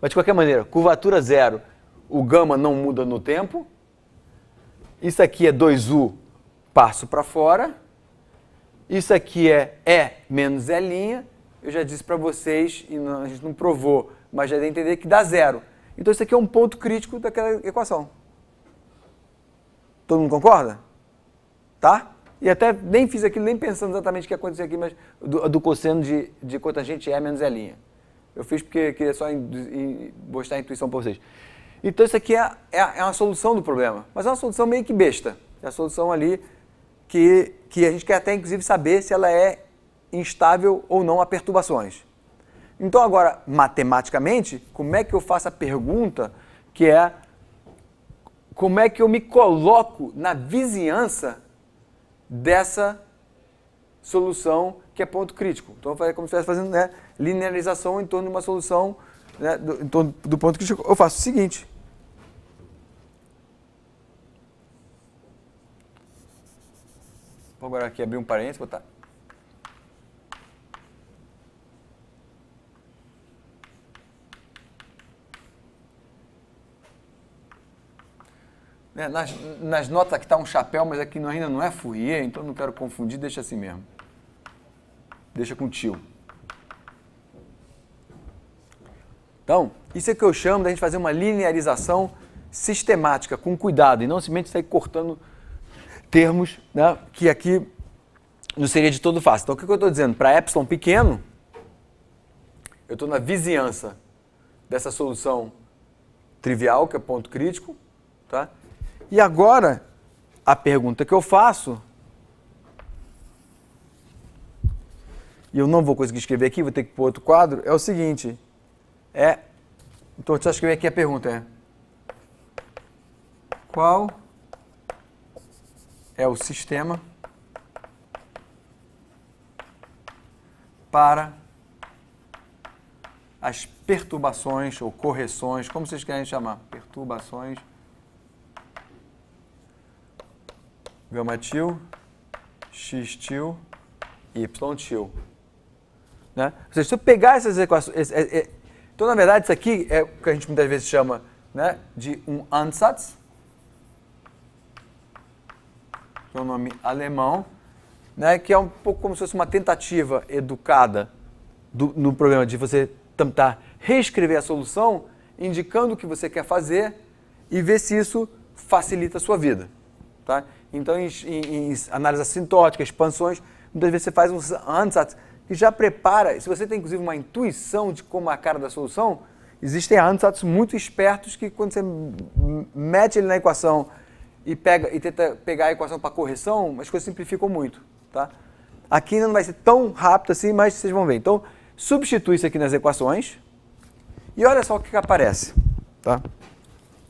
mas de qualquer maneira, curvatura 0, o gama não muda no tempo. Isso aqui é 2U, passo para fora. Isso aqui é E menos E'. Eu já disse para vocês, e a gente não provou, mas já deu a entender que dá 0. Então isso aqui é um ponto crítico daquela equação. Todo mundo concorda? Tá? E até nem fiz aquilo, nem pensando exatamente o que ia acontecer aqui, mas do cosseno de cotangente E menos L'. Eu fiz porque queria só mostrar a intuição para vocês. Então isso aqui é uma solução do problema, mas é uma solução meio que besta. É a solução ali que a gente quer até inclusive saber se ela é instável ou não a perturbações. Então agora, matematicamente, como é que eu faço a pergunta que é como é que eu me coloco na vizinhança dessa solução que é ponto crítico. Então, é como se estivesse fazendo, né, linearização em torno de uma solução, né, em torno do ponto crítico. Eu faço o seguinte. Vou agora aqui abrir um parênteses, botar. Nas notas aqui está um chapéu, mas aqui ainda não é Fourier, então não quero confundir, deixa assim mesmo. Deixa com tio. Então, isso é que eu chamo de a gente fazer uma linearização sistemática, com cuidado, e não simplesmente sair cortando termos, né, que aqui não seria de todo fácil. Então, o que eu estou dizendo? Para epsilon pequeno, eu estou na vizinhança dessa solução trivial, que é ponto crítico, tá? E agora, a pergunta que eu faço, e eu não vou conseguir escrever aqui, vou ter que ir para outro quadro, é o seguinte, então deixa eu escrever aqui a pergunta, qual é o sistema para as perturbações ou correções, como vocês querem chamar, perturbações gama-til, x-til e y-til. Né? Ou seja, se eu pegar essas equações... então, na verdade, isso aqui é o que a gente muitas vezes chama, né, de um Ansatz, que é um nome alemão, né, que é um pouco como se fosse uma tentativa educada no problema de você tentar reescrever a solução, indicando o que você quer fazer e ver se isso facilita a sua vida. Tá? Então, em análise assintótica, expansões, muitas vezes você faz um ansatz que já prepara, se você tem inclusive uma intuição de como é a cara da solução, existem ansatz muito espertos que quando você mete ele na equação e tenta pegar a equação para correção, as coisas simplificam muito. Tá? Aqui ainda não vai ser tão rápido assim, mas vocês vão ver. Então, substitui isso aqui nas equações e olha só o que aparece. Tá?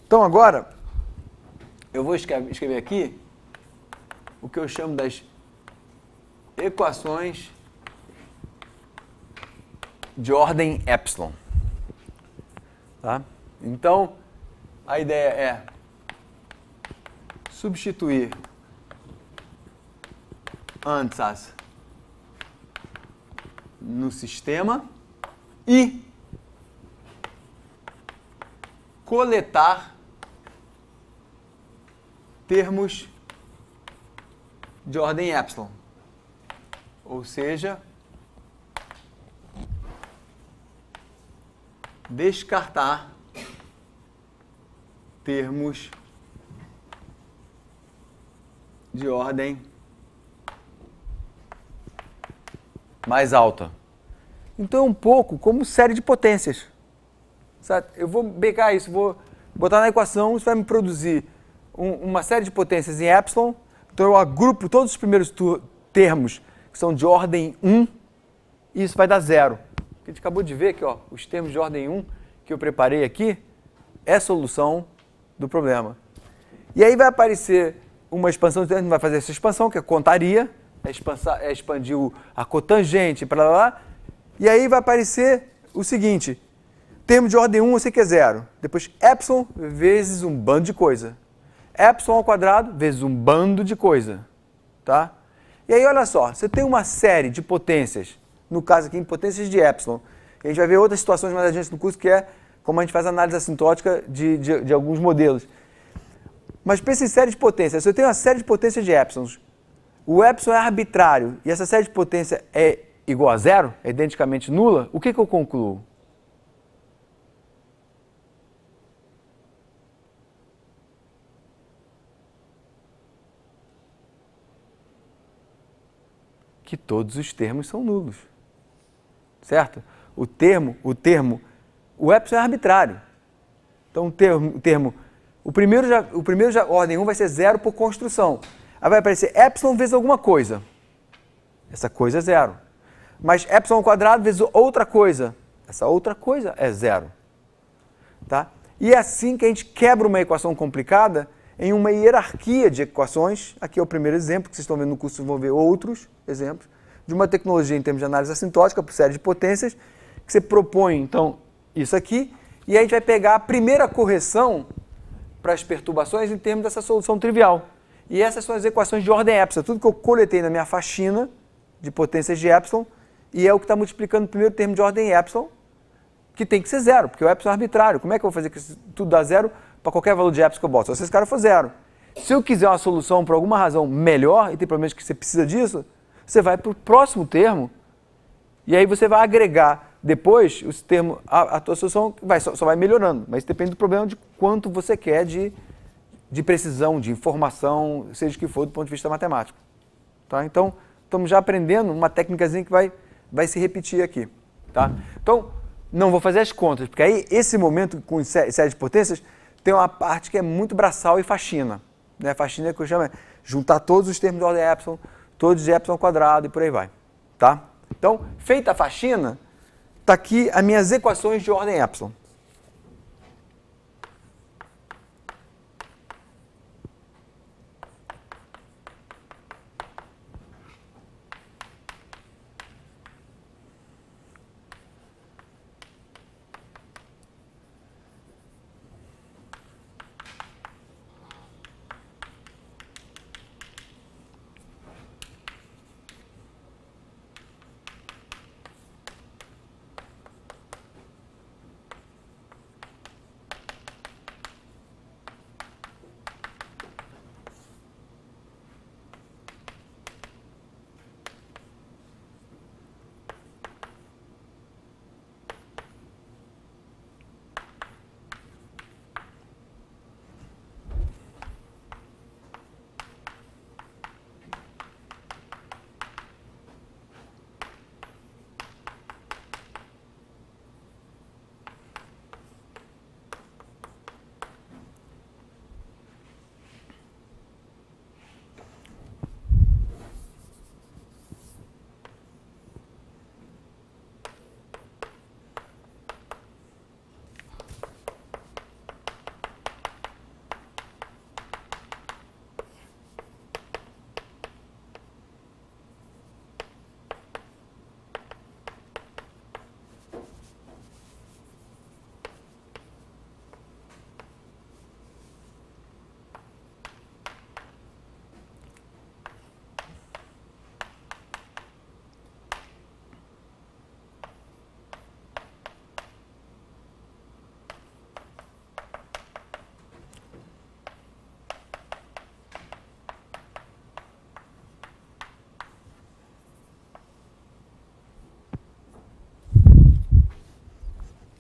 Então, agora, eu vou escrever aqui o que eu chamo das equações de ordem epsilon. Tá? Então, a ideia é substituir ansatz no sistema e coletar termos de ordem epsilon, ou seja, descartar termos de ordem mais alta. Então é um pouco como série de potências. Sabe? Eu vou pegar isso, vou botar na equação, isso vai me produzir uma série de potências em epsilon. Então eu agrupo todos os primeiros termos que são de ordem 1 e isso vai dar 0. A gente acabou de ver que ó, os termos de ordem 1 que eu preparei aqui é a solução do problema. E aí vai aparecer uma expansão, a gente vai fazer essa expansão, que é contaria, expandir a cotangente, para lá, e aí vai aparecer o seguinte, termo de ordem 1 eu sei que é 0, depois epsilon vezes um bando de coisa, epsilon ao quadrado vezes um bando de coisa, tá? E aí olha só, você tem uma série de potências, no caso aqui, em potências de epsilon, e a gente vai ver outras situações mais adiante no curso, que é como a gente faz a análise assintótica de alguns modelos. Mas pense em série de potências, se eu tenho uma série de potências de epsilons, o epsilon é arbitrário e essa série de potência é igual a 0, é identicamente nula, o que eu concluo? que todos os termos são nulos. Certo? O epsilon é arbitrário. Então, o primeiro já, ordem 1 vai ser 0 por construção. Aí vai aparecer epsilon vezes alguma coisa. Essa coisa é 0. Mas epsilon ao quadrado vezes outra coisa. Essa outra coisa é 0. Tá? E é assim que a gente quebra uma equação complicada em uma hierarquia de equações. Aqui é o primeiro exemplo, que vocês estão vendo no curso, vão ver outros exemplos, de uma tecnologia em termos de análise assintótica por série de potências, que você propõe, então, isso aqui, e aí a gente vai pegar a primeira correção para as perturbações em termos dessa solução trivial. E essas são as equações de ordem epsilon, tudo que eu coletei na minha faxina de potências de epsilon, e é o que está multiplicando o primeiro termo de ordem epsilon, que tem que ser 0, porque o epsilon é arbitrário. Como é que eu vou fazer que tudo dá 0 para qualquer valor de epsilon que eu boto? Só se esse cara for 0. Se eu quiser uma solução por alguma razão melhor, e tem problemas que você precisa disso, você vai para o próximo termo, e aí você vai agregar depois os termos, a tua solução só vai melhorando, mas depende do problema de quanto você quer de precisão, de informação, seja o que for do ponto de vista matemático. Tá? Então, estamos já aprendendo uma técnicazinha que vai se repetir aqui. Tá? Então, não vou fazer as contas, porque aí esse momento com série de potências tem uma parte que é muito braçal e faxina. Né? Faxina é que eu chamo juntar todos os termos de ordem epsilon, todos de epsilon ao quadrado e por aí vai. Tá? Então, feita a faxina, está aqui as minhas equações de ordem epsilon.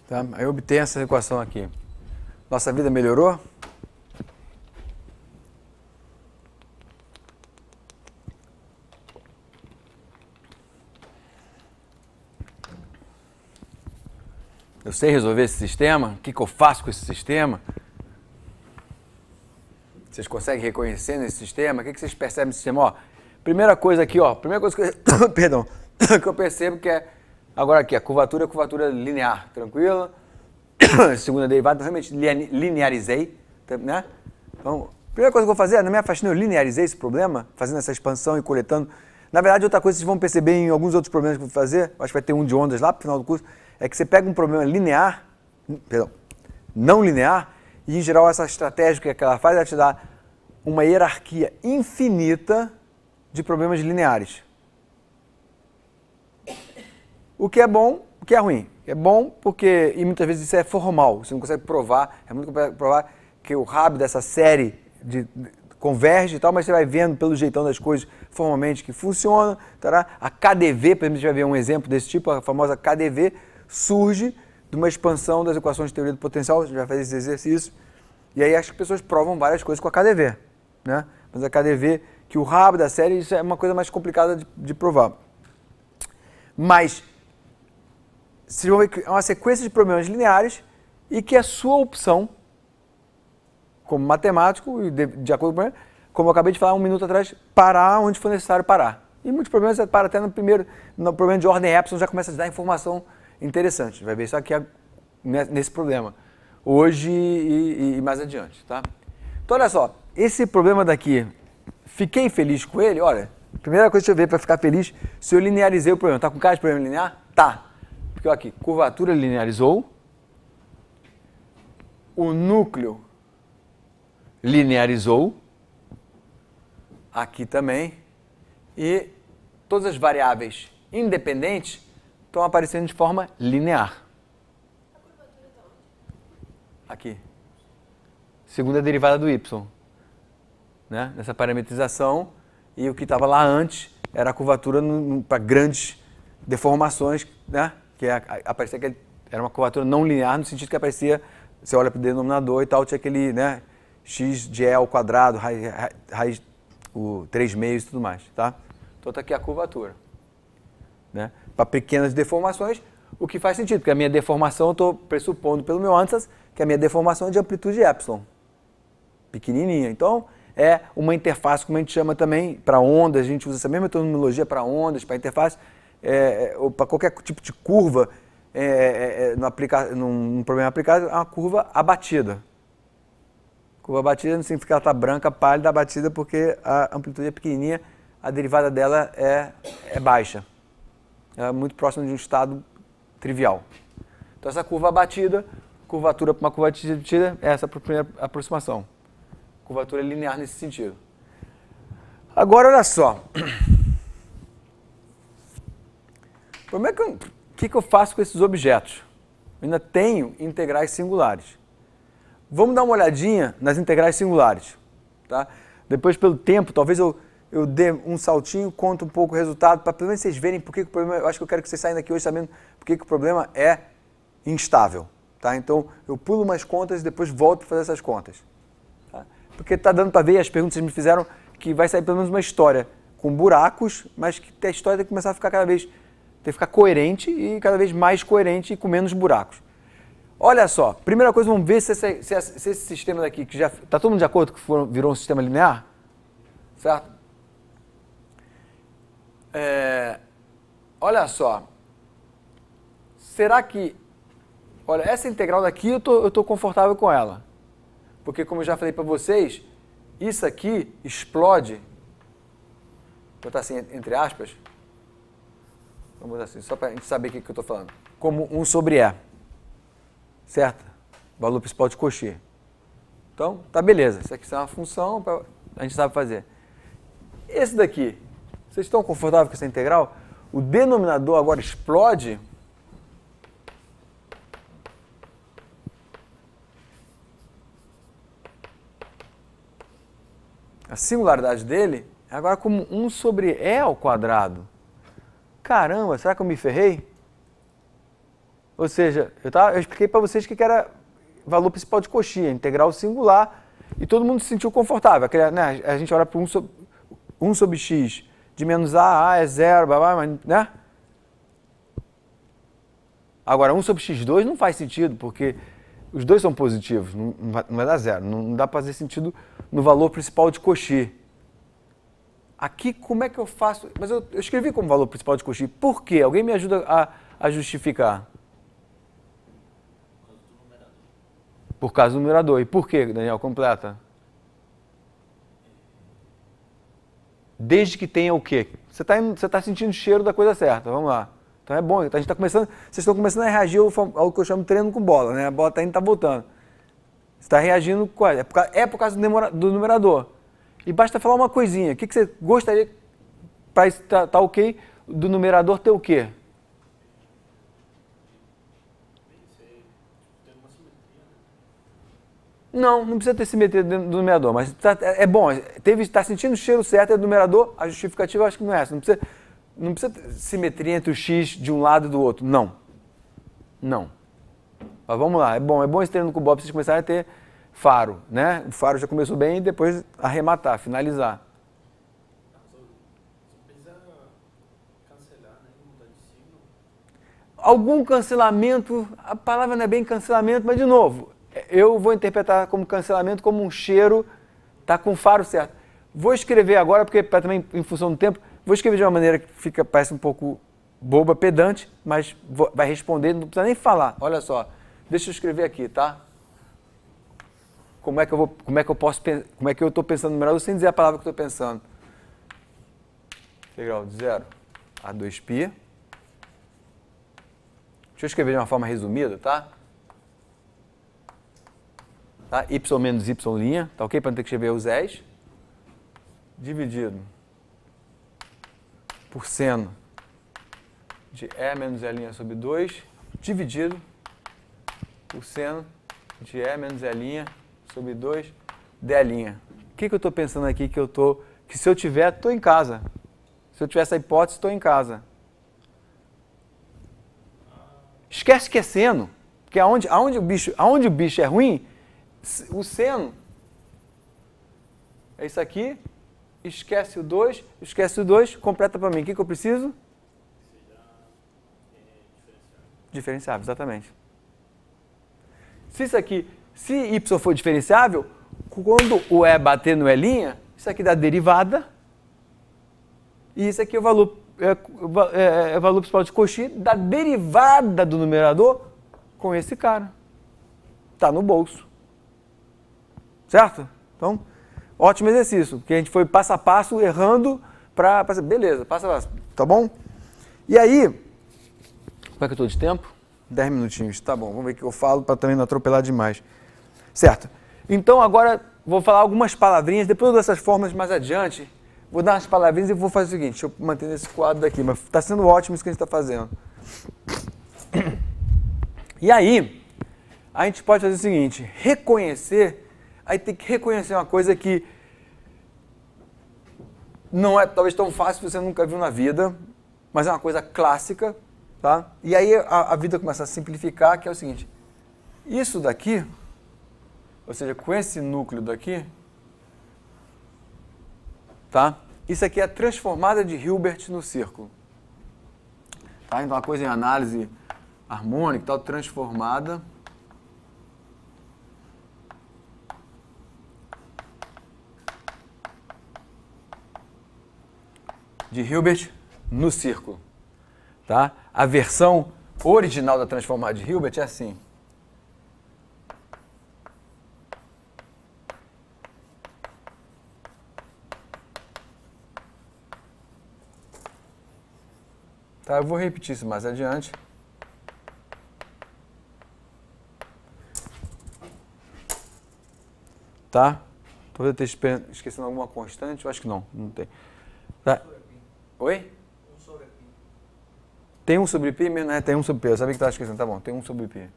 Tá? Aí eu obtenho essa equação aqui. Nossa vida melhorou? Eu sei resolver esse sistema? O que eu faço com esse sistema? Vocês conseguem reconhecer nesse sistema? O que vocês percebem nesse sistema? Ó, primeira coisa aqui, ó, primeira coisa que eu, perdão, que eu percebo que é, agora aqui, a curvatura é curvatura linear, tranquila. Segunda derivada, realmente linearizei, né? Então, a primeira coisa que eu vou fazer, na minha faxina eu linearizei esse problema, fazendo essa expansão e coletando. Na verdade, outra coisa que vocês vão perceber em alguns outros problemas que eu vou fazer, acho que vai ter um de ondas lá pro final do curso, é que você pega um problema linear, perdão, não linear, e em geral essa estratégia que ela faz é te dar uma hierarquia infinita de problemas lineares. O que é bom, o que é ruim. É bom porque, e muitas vezes isso é formal, você não consegue provar, é muito complicado provar que o RAB dessa série converge e tal, mas você vai vendo pelo jeitão das coisas formalmente que funciona. Tará. A KdV, por exemplo, a gente vai ver um exemplo desse tipo, a famosa KdV surge de uma expansão das equações de teoria do potencial, a gente vai fazer esse exercício, e aí as pessoas provam várias coisas com a KdV, né? Mas a KdV, que o RAB da série, isso é uma coisa mais complicada de provar. Mas vocês vão ver que é uma sequência de problemas lineares e que a sua opção, como matemático, e de acordo com o problema, como eu acabei de falar um minuto atrás, parar onde for necessário parar. E muitos problemas você para até no problema de ordem Epsilon, já começa a te dar informação interessante. Vai ver isso aqui nesse problema, hoje e mais adiante. Tá? Então, olha só, esse problema daqui, fiquei feliz com ele? Olha, a primeira coisa que eu ver para ficar feliz, se eu linearizei o problema. Tá com cara de problema linear? Tá. Porque aqui, curvatura linearizou, o núcleo linearizou, aqui também, e todas as variáveis independentes estão aparecendo de forma linear. A curvatura está onde? Aqui. Segunda derivada do y. Né? Nessa parametrização, e o que estava lá antes era a curvatura para grandes deformações, né? Que aparecia que era uma curvatura não linear, no sentido que aparecia, você olha para o denominador e tal, tinha aquele, né, x de e ao quadrado, raiz, o 3 meios e tudo mais, tá? Então está aqui a curvatura. Né? Para pequenas deformações, o que faz sentido, porque a minha deformação, eu estou pressupondo pelo meu ansatz, que a minha deformação é de amplitude epsilon, pequenininha. Então, é uma interface, como a gente chama também, para ondas, a gente usa essa mesma terminologia para ondas, para interface, ou para qualquer tipo de curva, num problema aplicado, é uma curva abatida. Curva abatida não significa que ela está branca, pálida, abatida, porque a amplitude é pequenininha, a derivada dela é baixa. É muito próximo de um estado trivial. Então, essa curva abatida, curvatura para uma curva abatida, é essa a primeira aproximação. Curvatura linear nesse sentido. Agora, olha só. Como é que eu faço com esses objetos? Eu ainda tenho integrais singulares. Vamos dar uma olhadinha nas integrais singulares. Tá? Depois, pelo tempo, talvez eu dê um saltinho, conto um pouco o resultado, para pelo menos vocês verem por que o problema... Eu acho que eu quero que vocês saiam daqui hoje sabendo por que o problema é instável. Tá? Então, eu pulo umas contas e depois volto para fazer essas contas. Tá? Porque está dando para ver, as perguntas que vocês me fizeram, que vai sair pelo menos uma história com buracos, mas que a história tem que começar a ficar tem que ficar coerente e cada vez mais coerente e com menos buracos. Olha só, primeira coisa, vamos ver se esse sistema daqui, que já está todo mundo de acordo que virou um sistema linear? Certo? Olha só, será que, olha, essa integral daqui eu tô confortável com ela, porque como eu já falei para vocês, isso aqui explode, vou botar assim entre aspas, vamos botar assim, só para a gente saber o que eu estou falando, como 1 sobre E, certo? Valor principal de Cauchy. Então, tá beleza, isso aqui é uma função, a gente sabe fazer. Esse daqui, vocês estão confortáveis com essa integral? O denominador agora explode. A singularidade dele é agora como 1 sobre E ao quadrado. Caramba, será que eu me ferrei? Ou seja, eu expliquei para vocês que era valor principal de Cauchy, integral singular, e todo mundo se sentiu confortável. Né? A gente olha para 1 sobre x de menos a é zero, né? Agora, 1 sobre x2 não faz sentido, porque os dois são positivos, não vai dar zero. Não dá para fazer sentido no valor principal de Cauchy. Aqui, como é que eu faço? Mas eu escrevi como valor principal de Cauchy. Por quê? Alguém me ajuda a justificar? Por causa do numerador. E por quê, Daniel? Completa. Desde que tenha o quê? Você tá sentindo o cheiro da coisa certa. Vamos lá. Então é bom. A gente tá começando, vocês estão começando a reagir ao que eu chamo de treino com bola, né? A bola tá indo e tá voltando. Você está reagindo com por causa do numerador. E basta falar uma coisinha. O que você gostaria para estar ok do numerador ter o quê? Não precisa ter simetria dentro do numerador, mas é bom. Está sentindo o cheiro certo do numerador, a justificativa eu acho que não é essa. Não precisa ter simetria entre o x de um lado e do outro. Não. Mas vamos lá, é bom esse treino com o Bob, vocês começarem a ter faro, né? O faro já começou bem e depois arrematar, finalizar. Só precisa cancelar, né? Mudar de signo. algum cancelamento, a palavra não é bem cancelamento, mas de novo, eu vou interpretar como cancelamento como um cheiro, tá com o faro certo. Vou escrever agora, porque também em função do tempo, vou escrever de uma maneira que parece um pouco boba, pedante, mas vai responder, não precisa nem falar. Olha só, deixa eu escrever aqui, tá? Como é que eu estou pensando no numerador sem dizer a palavra que eu estou pensando. Integral de 0 a 2π. Deixa eu escrever de uma forma resumida, tá? Y menos y', tá ok? Para não ter que escrever os és. Dividido por seno de E menos E' sobre 2, dividido por seno de E menos E' sobre 2, D'. O que eu estou pensando aqui que se eu tiver, estou em casa. Se eu tiver essa hipótese, estou em casa. Esquece que é seno, porque aonde o bicho é ruim, o seno é isso aqui, esquece o 2, completa para mim. O que eu preciso? Diferenciável, exatamente. Se y for diferenciável, quando o E bater no E', isso aqui dá derivada, e isso aqui é o valor, o valor principal de Cauchy da derivada do numerador com esse cara. Está no bolso. Certo? Então, ótimo exercício, porque a gente foi passo a passo, errando, beleza, passo a passo, tá bom? E aí, como é que eu estou de tempo? 10 minutinhos, tá bom, vamos ver o que eu falo para também não atropelar demais. Certo, então agora vou falar algumas palavrinhas, depois eu dou essas formas mais adiante, vou dar umas palavrinhas e vou fazer o seguinte, deixa eu manter esse quadro daqui, mas está sendo ótimo isso que a gente está fazendo. E aí, a gente pode fazer o seguinte, reconhecer, aí tem que reconhecer uma coisa que não é talvez tão fácil que você nunca viu na vida, mas é uma coisa clássica, tá? E aí a vida começa a simplificar, que é o seguinte, isso daqui, ou seja, com esse núcleo daqui, tá? Isso aqui é a transformada de Hilbert no círculo. Tá? Então, uma coisa em análise harmônica, tal, transformada de Hilbert no círculo. Tá? A versão original da transformada de Hilbert é assim. Tá, eu vou repetir isso mais adiante. Tá? Talvez eu esteja esquecendo alguma constante, eu acho que não tem. Tá. Oi? Tem 1 sobre π mesmo? Tem 1 sobre π, eu sabia que estava esquecendo, tá bom, tem 1 sobre π.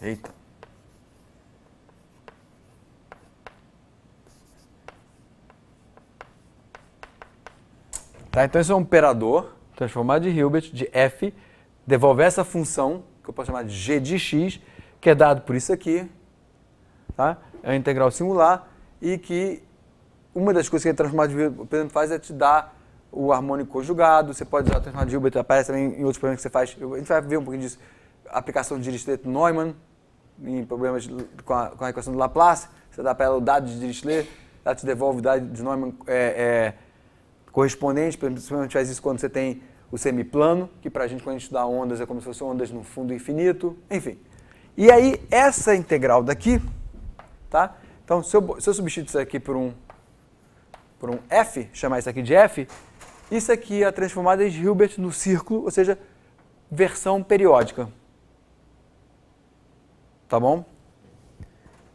Eita. Tá, então esse é um operador transformado de Hilbert, de f, devolve essa função, que eu posso chamar de g de x, que é dado por isso aqui, tá? É uma integral singular, e que uma das coisas que a transformada de Hilbert, por exemplo, faz é te dar o harmônico conjugado, você pode usar a transformada de Hilbert, aparece também em outros problemas que você faz, a gente vai ver um pouquinho disso, aplicação de Dirichlet-Neumann, em problemas com a equação de Laplace, você dá para ela o dado de Dirichlet, ela te devolve o dado de Neumann correspondente, principalmente a gente faz isso quando você tem o semiplano, que para a gente, quando a gente estudar ondas, é como se fossem ondas no fundo infinito, enfim. E aí, essa integral daqui, tá? Então, se eu substituir isso aqui por um f, chamar isso aqui de f, isso aqui é a transformada de Hilbert no círculo, ou seja, versão periódica. Tá bom?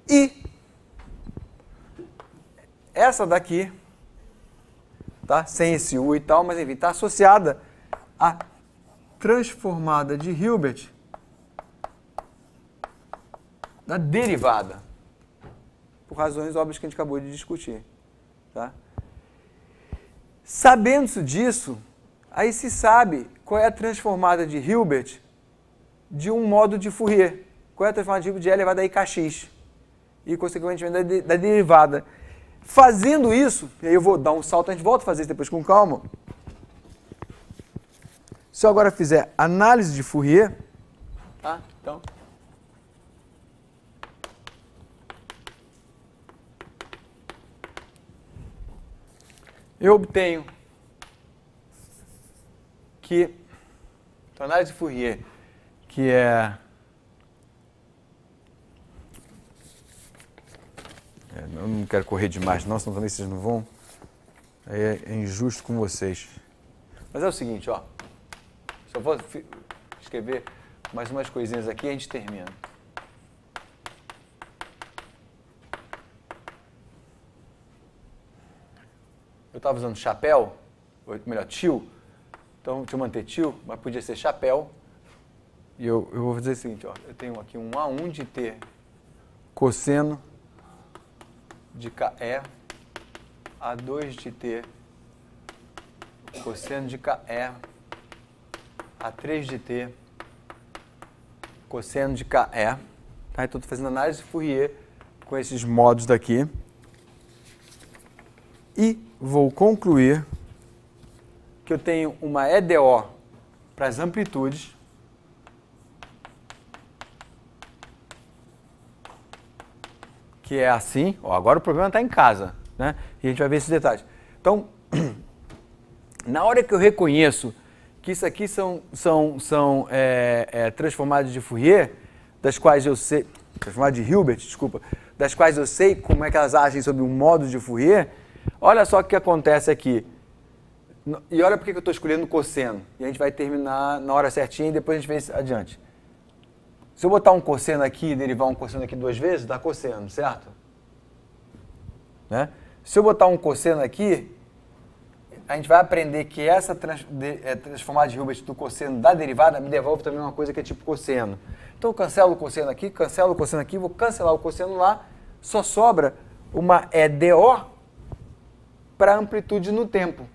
E essa daqui, tá? Sem esse U e tal, mas enfim, está associada à transformada de Hilbert da derivada, por razões óbvias que a gente acabou de discutir. Tá? Sabendo disso, aí se sabe qual é a transformada de Hilbert de um modo de Fourier. Qual é a transformada de Hilbert de E elevado a IKX? E, consequentemente, da derivada Fazendo isso, e aí eu vou dar um salto, a gente volta a fazer isso depois com calma. Se eu agora fizer análise de Fourier, tá? Então, eu obtenho que a análise de Fourier, que é eu não quero correr demais, não, senão também vocês não vão. Aí é injusto com vocês. Mas é o seguinte, ó. Só vou escrever mais umas coisinhas aqui e a gente termina. Eu estava usando chapéu, ou melhor, tio. Então, deixa eu manter tio, mas podia ser chapéu. E eu vou fazer o seguinte, ó. Eu tenho aqui um A1 de T cosseno de KE, A2 de T cosseno de KE, A3 de T cosseno de KE. Tá? Então, estou fazendo análise de Fourier com esses modos daqui. E vou concluir que eu tenho uma EDO para as amplitudes que é assim. Ó, agora o problema está em casa, né? E a gente vai ver esses detalhes. Então, na hora que eu reconheço que isso aqui são transformadas de Fourier, das quais eu sei, transformadas de Hilbert, desculpa, das quais eu sei como é que elas agem sobre um modo de Fourier, olha só o que acontece aqui. E olha por que eu estou escolhendo cosseno. E a gente vai terminar na hora certinha e depois a gente vê adiante. Se eu botar um cosseno aqui e derivar um cosseno aqui 2 vezes, dá cosseno, certo? Né? Se eu botar um cosseno aqui, a gente vai aprender que essa transformada de Hilbert do cosseno da derivada me devolve também uma coisa que é tipo cosseno. Então eu cancelo o cosseno aqui, vou cancelar o cosseno lá, só sobra uma EDO para amplitude no tempo.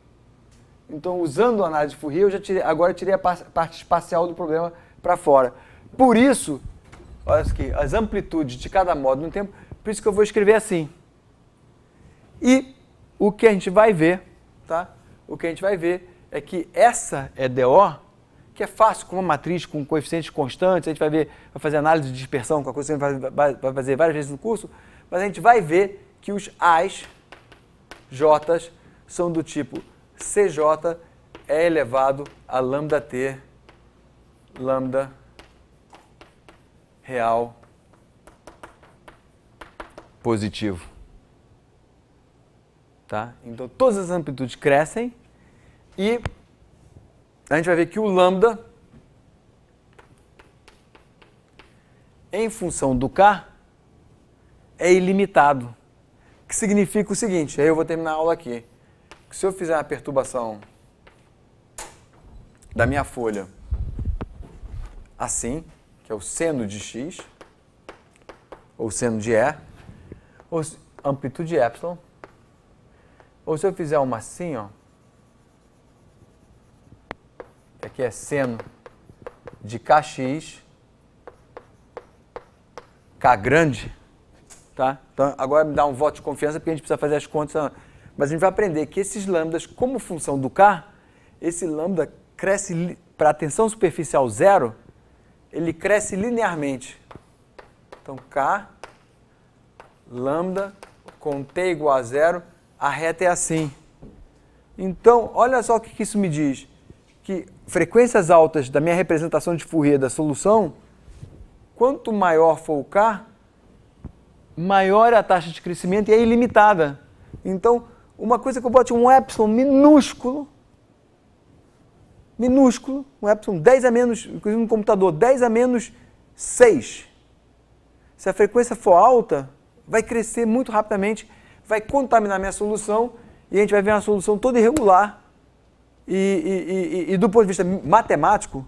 Então, usando a análise de Fourier, agora tirei a parte espacial do problema para fora. Por isso, olha aqui, as amplitudes de cada modo no tempo, por isso que eu vou escrever assim. E o que a gente vai ver, tá? O que a gente vai ver é que essa EDO, que é fácil com uma matriz com coeficientes constantes, a gente vai fazer análise de dispersão, com a coisa que a gente vai fazer várias vezes no curso, mas a gente vai ver que os A's, J's, são do tipo CJ é elevado a lambda T, lambda real positivo. Tá? Então, todas as amplitudes crescem e a gente vai ver que o lambda, em função do K, é ilimitado. Que significa o seguinte, aí eu vou terminar a aula aqui. Que se eu fizer uma perturbação da minha folha assim, que é o seno de x, ou seno de E, ou amplitude epsilon, ou se eu fizer uma assim, ó, que aqui é seno de kx, K grande, tá? Então agora me dá um voto de confiança porque a gente precisa fazer as contas, mas a gente vai aprender que esses lambdas, como função do K, esse lambda cresce para a tensão superficial zero, ele cresce linearmente. Então, K, lambda, com T igual a zero, a reta é assim. Então, olha só o que isso me diz. Que frequências altas da minha representação de Fourier da solução, quanto maior for o K, maior é a taxa de crescimento e é ilimitada. Então, uma coisa que eu boto um epsilon minúsculo, um epsilon 10 a menos, inclusive no computador, 10 a menos 6. Se a frequência for alta, vai crescer muito rapidamente, vai contaminar minha solução e a gente vai ver uma solução toda irregular. E do ponto de vista matemático,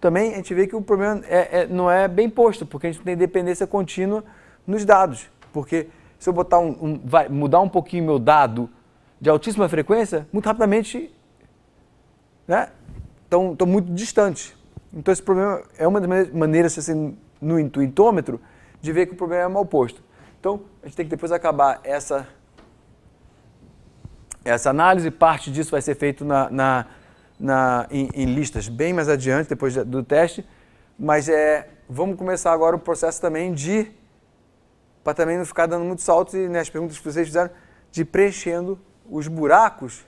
também a gente vê que o problema não é bem posto, porque a gente tem dependência contínua nos dados. Porque se eu botar mudar um pouquinho meu dado de altíssima frequência, muito rapidamente, né, estão muito distantes. Então esse problema é uma das maneiras, assim, no intuitômetro, de ver que o problema é mal posto. Então a gente tem que depois acabar essa essa análise. Parte disso vai ser feito em listas bem mais adiante, depois do teste. Mas vamos começar agora o processo também para também não ficar dando muitos saltos e as perguntas que vocês fizeram, de preenchendo os buracos.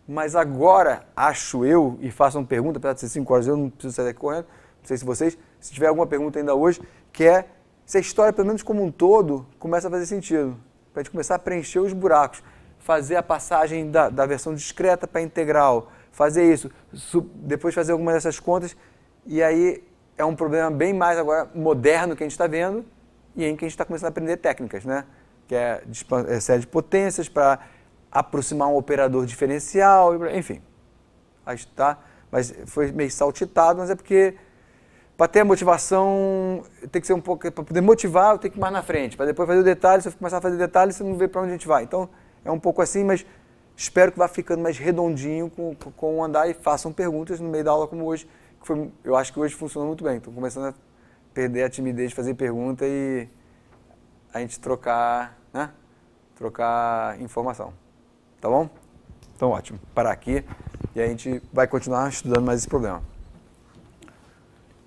Mas agora, acho eu, e façam pergunta, apesar de ser 5 horas, eu não preciso sair daqui correndo, não sei se vocês, se tiver alguma pergunta ainda hoje, que é se a história, pelo menos como um todo, começa a fazer sentido. Para a gente começar a preencher os buracos, fazer a passagem da versão discreta para a integral, fazer isso, depois fazer alguma dessas contas, e aí é um problema bem mais agora moderno que a gente está vendo, e em que a gente está começando a aprender técnicas, né? Que é série de potências para aproximar um operador diferencial, enfim. Mas foi meio saltitado, mas é porque para ter a motivação, tem que ser um pouco, para poder motivar, eu tenho que ir mais na frente, para depois fazer o detalhe, se eu começar a fazer detalhe, você não vê para onde a gente vai. Então, é um pouco assim, mas espero que vá ficando mais redondinho com o andar e façam perguntas no meio da aula como hoje, que eu acho que hoje funcionou muito bem. Estou começando a perder a timidez de fazer pergunta e a gente trocar informação. Tá bom? Então, ótimo. Parar aqui e a gente vai continuar estudando mais esse problema.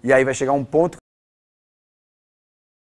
E aí vai chegar um ponto